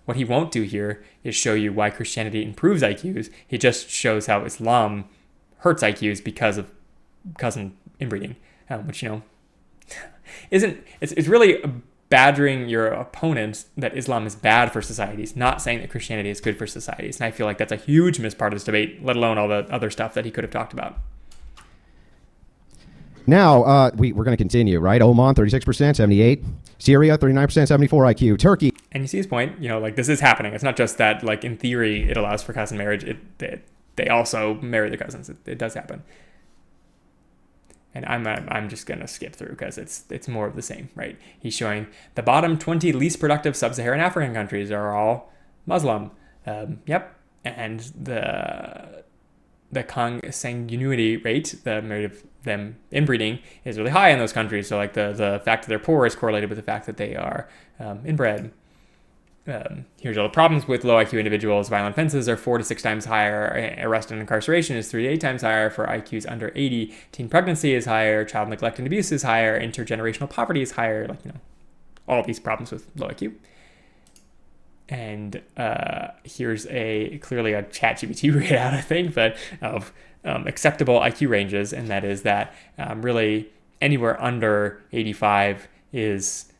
What he won't do here is show you why Christianity improves IQs. He just shows how Islam hurts IQs because of cousin inbreeding, which it's really badgering your opponent that Islam is bad for societies, not saying that Christianity is good for societies. And I feel like that's a huge mispart of this debate, let alone all the other stuff that he could have talked about. Now, we're going to continue, right? Oman, 36%, 78. Syria, 39%, 74 IQ. Turkey. And you see his point, this is happening. It's not just that, in theory, it allows for cousin marriage. They also marry their cousins. It does happen. And I'm just going to skip through because it's more of the same, right? He's showing the bottom 20 least productive sub-Saharan African countries are all Muslim. Yep. And the consanguinity rate, the rate of them inbreeding, is really high in those countries. So like the fact that they're poor is correlated with the fact that they are inbred. Here's all the problems with low IQ individuals. Violent offenses are 4 to 6 times higher. Arrest and incarceration is 3 to 8 times higher for IQs under 80. Teen pregnancy is higher. Child neglect and abuse is higher. Intergenerational poverty is higher. Like, all these problems with low IQ. And here's clearly a ChatGPT readout, I think, but of acceptable IQ ranges, and that is that really anywhere under 85 is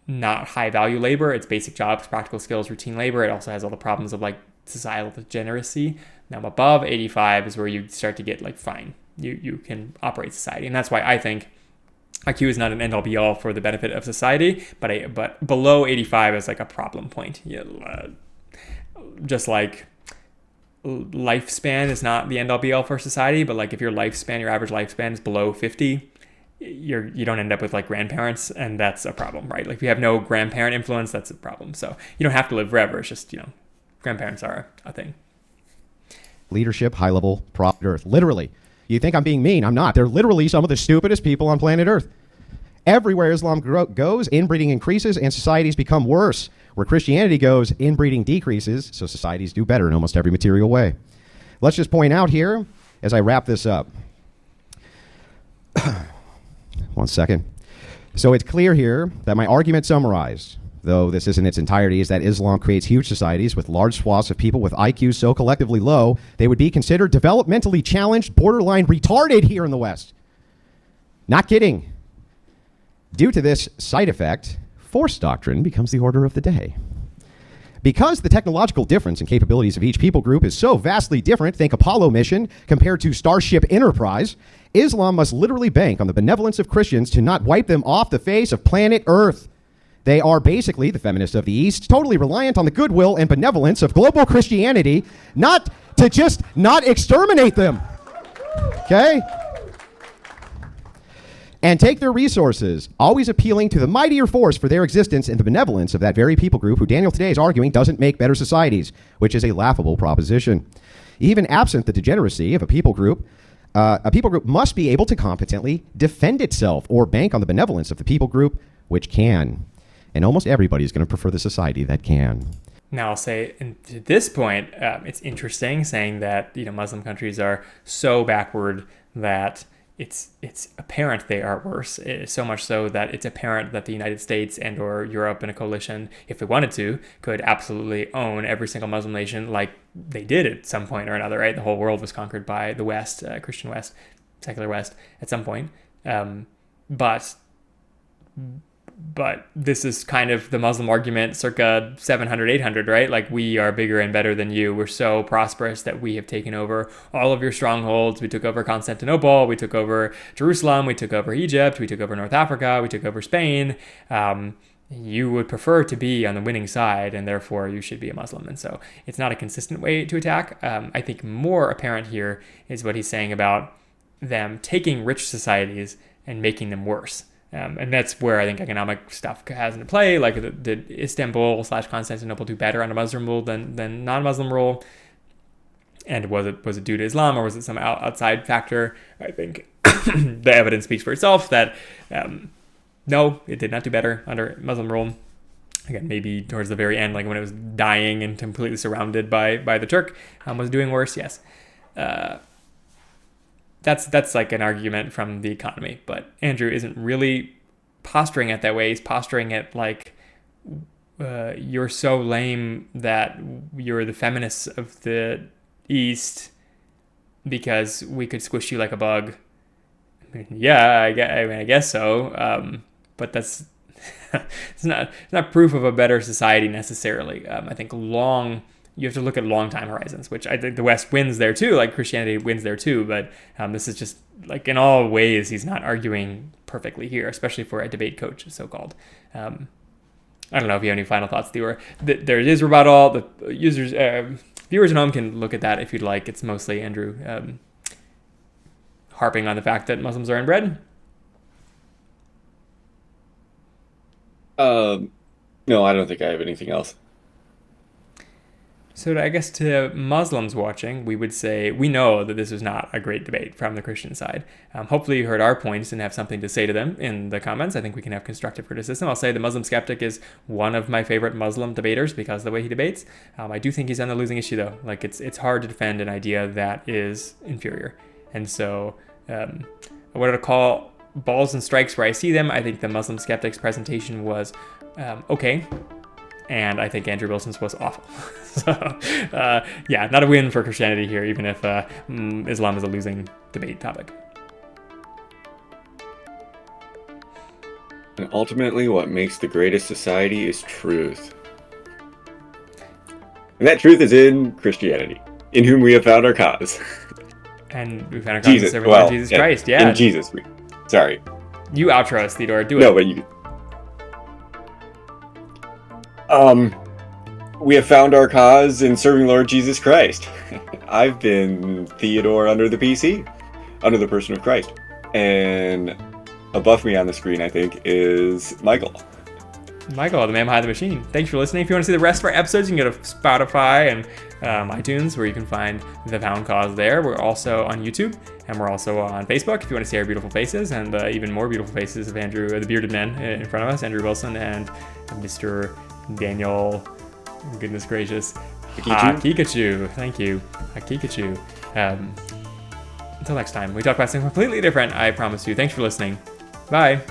not high value labor. It's basic jobs, practical skills, routine labor. It also has all the problems of like societal degeneracy. Now above 85 is where you start to get like fine. You can operate society, and that's why I think IQ is not an end all be all for the benefit of society, but below 85 is like a problem point. Just like lifespan is not the end all be all for society, but like if your average lifespan is below 50, you don't end up with like grandparents, and that's a problem, right? Like if you have no grandparent influence, that's a problem. So you don't have to live forever. It's just, grandparents are a thing. Leadership, high level, profit Earth. Literally. You think I'm being mean? I'm not. They're literally some of the stupidest people on planet Earth. Everywhere Islam goes, inbreeding increases and societies become worse. Where Christianity goes, inbreeding decreases, so societies do better in almost every material way. Let's just point out here, as I wrap this up. 1 second. So it's clear here that my argument summarized, though this isn't its entirety, is that Islam creates huge societies with large swaths of people with IQs so collectively low, they would be considered developmentally challenged, borderline retarded here in the West. Not kidding. Due to this side effect, force doctrine becomes the order of the day. Because the technological difference in capabilities of each people group is so vastly different, think Apollo mission compared to Starship Enterprise, Islam must literally bank on the benevolence of Christians to not wipe them off the face of planet Earth. They are basically, the feminists of the East, totally reliant on the goodwill and benevolence of global Christianity, not to just not exterminate them. Okay? And take their resources, always appealing to the mightier force for their existence and the benevolence of that very people group who Daniel today is arguing doesn't make better societies, which is a laughable proposition. Even absent the degeneracy of a people group must be able to competently defend itself or bank on the benevolence of the people group, which can. And almost everybody is going to prefer the society that can. Now I'll say, and to this point, it's interesting saying that Muslim countries are so backward that it's apparent they are worse. So much so that it's apparent that the United States and or Europe in a coalition, if they wanted to, could absolutely own every single Muslim nation like they did at some point or another, right? The whole world was conquered by the West, Christian West, secular West at some point. But this is kind of the Muslim argument circa 700, 800, right? Like, we are bigger and better than you. We're so prosperous that we have taken over all of your strongholds. We took over Constantinople. We took over Jerusalem. We took over Egypt. We took over North Africa. We took over Spain. You would prefer to be on the winning side, and therefore you should be a Muslim. And so it's not a consistent way to attack. I think more apparent here is what he's saying about them taking rich societies and making them worse. And that's where I think economic stuff has into play. Like, did Istanbul/Constantinople do better under Muslim rule than non-Muslim rule? And was it due to Islam, or was it some outside factor? I think the evidence speaks for itself that no, it did not do better under Muslim rule. Again, maybe towards the very end, like when it was dying and completely surrounded by the Turk, was doing worse. Yes. That's like an argument from the economy, but Andrew isn't really posturing it that way. He's posturing it like you're so lame that you're the feminists of the East because we could squish you like a bug. Yeah, I guess so, but that's it's not proof of a better society necessarily. I think you have to look at long time horizons, which I think the West wins there too, like Christianity wins there too, but this is just, like, in all ways, he's not arguing perfectly here, especially for a debate coach, so-called. I don't know if you have any final thoughts, Theor. There is rebuttal. The viewers at home can look at that if you'd like. It's mostly Andrew harping on the fact that Muslims are inbred. No, I don't think I have anything else. So I guess to Muslims watching, we would say we know that this was not a great debate from the Christian side. Hopefully you heard our points and have something to say to them in the comments. I think we can have constructive criticism. I'll say the Muslim Skeptic is one of my favorite Muslim debaters because of the way he debates. I do think he's on the losing issue though. Like it's hard to defend an idea that is inferior. And so what I would call balls and strikes where I see them, I think the Muslim Skeptic's presentation was okay. And I think Andrew Wilson's was awful. So, yeah, not a win for Christianity here, even if Islam is a losing debate topic. And ultimately, what makes the greatest society is truth. And that truth is in Christianity, in whom we have found our cause. And we found our cause in serving Lord Jesus Christ, yeah. In Jesus. Sorry. You outro us, Theodore. Do it. No, but you... we have found our cause in serving Lord Jesus Christ. I've been Theodore under the PC, under the person of Christ. And above me on the screen, I think, is Michael. Michael, the man behind the machine. Thanks for listening. If you want to see the rest of our episodes, you can go to Spotify and iTunes, where you can find The Found Cause there. We're also on YouTube, and we're also on Facebook if you want to see our beautiful faces, and even more beautiful faces of Andrew, the bearded man in front of us, Andrew Wilson, and Mr. Daniel, goodness gracious, Hakikachu. Thank you, Hakikachu. Until next time, we talk about something completely different, I promise you. Thanks for listening. Bye.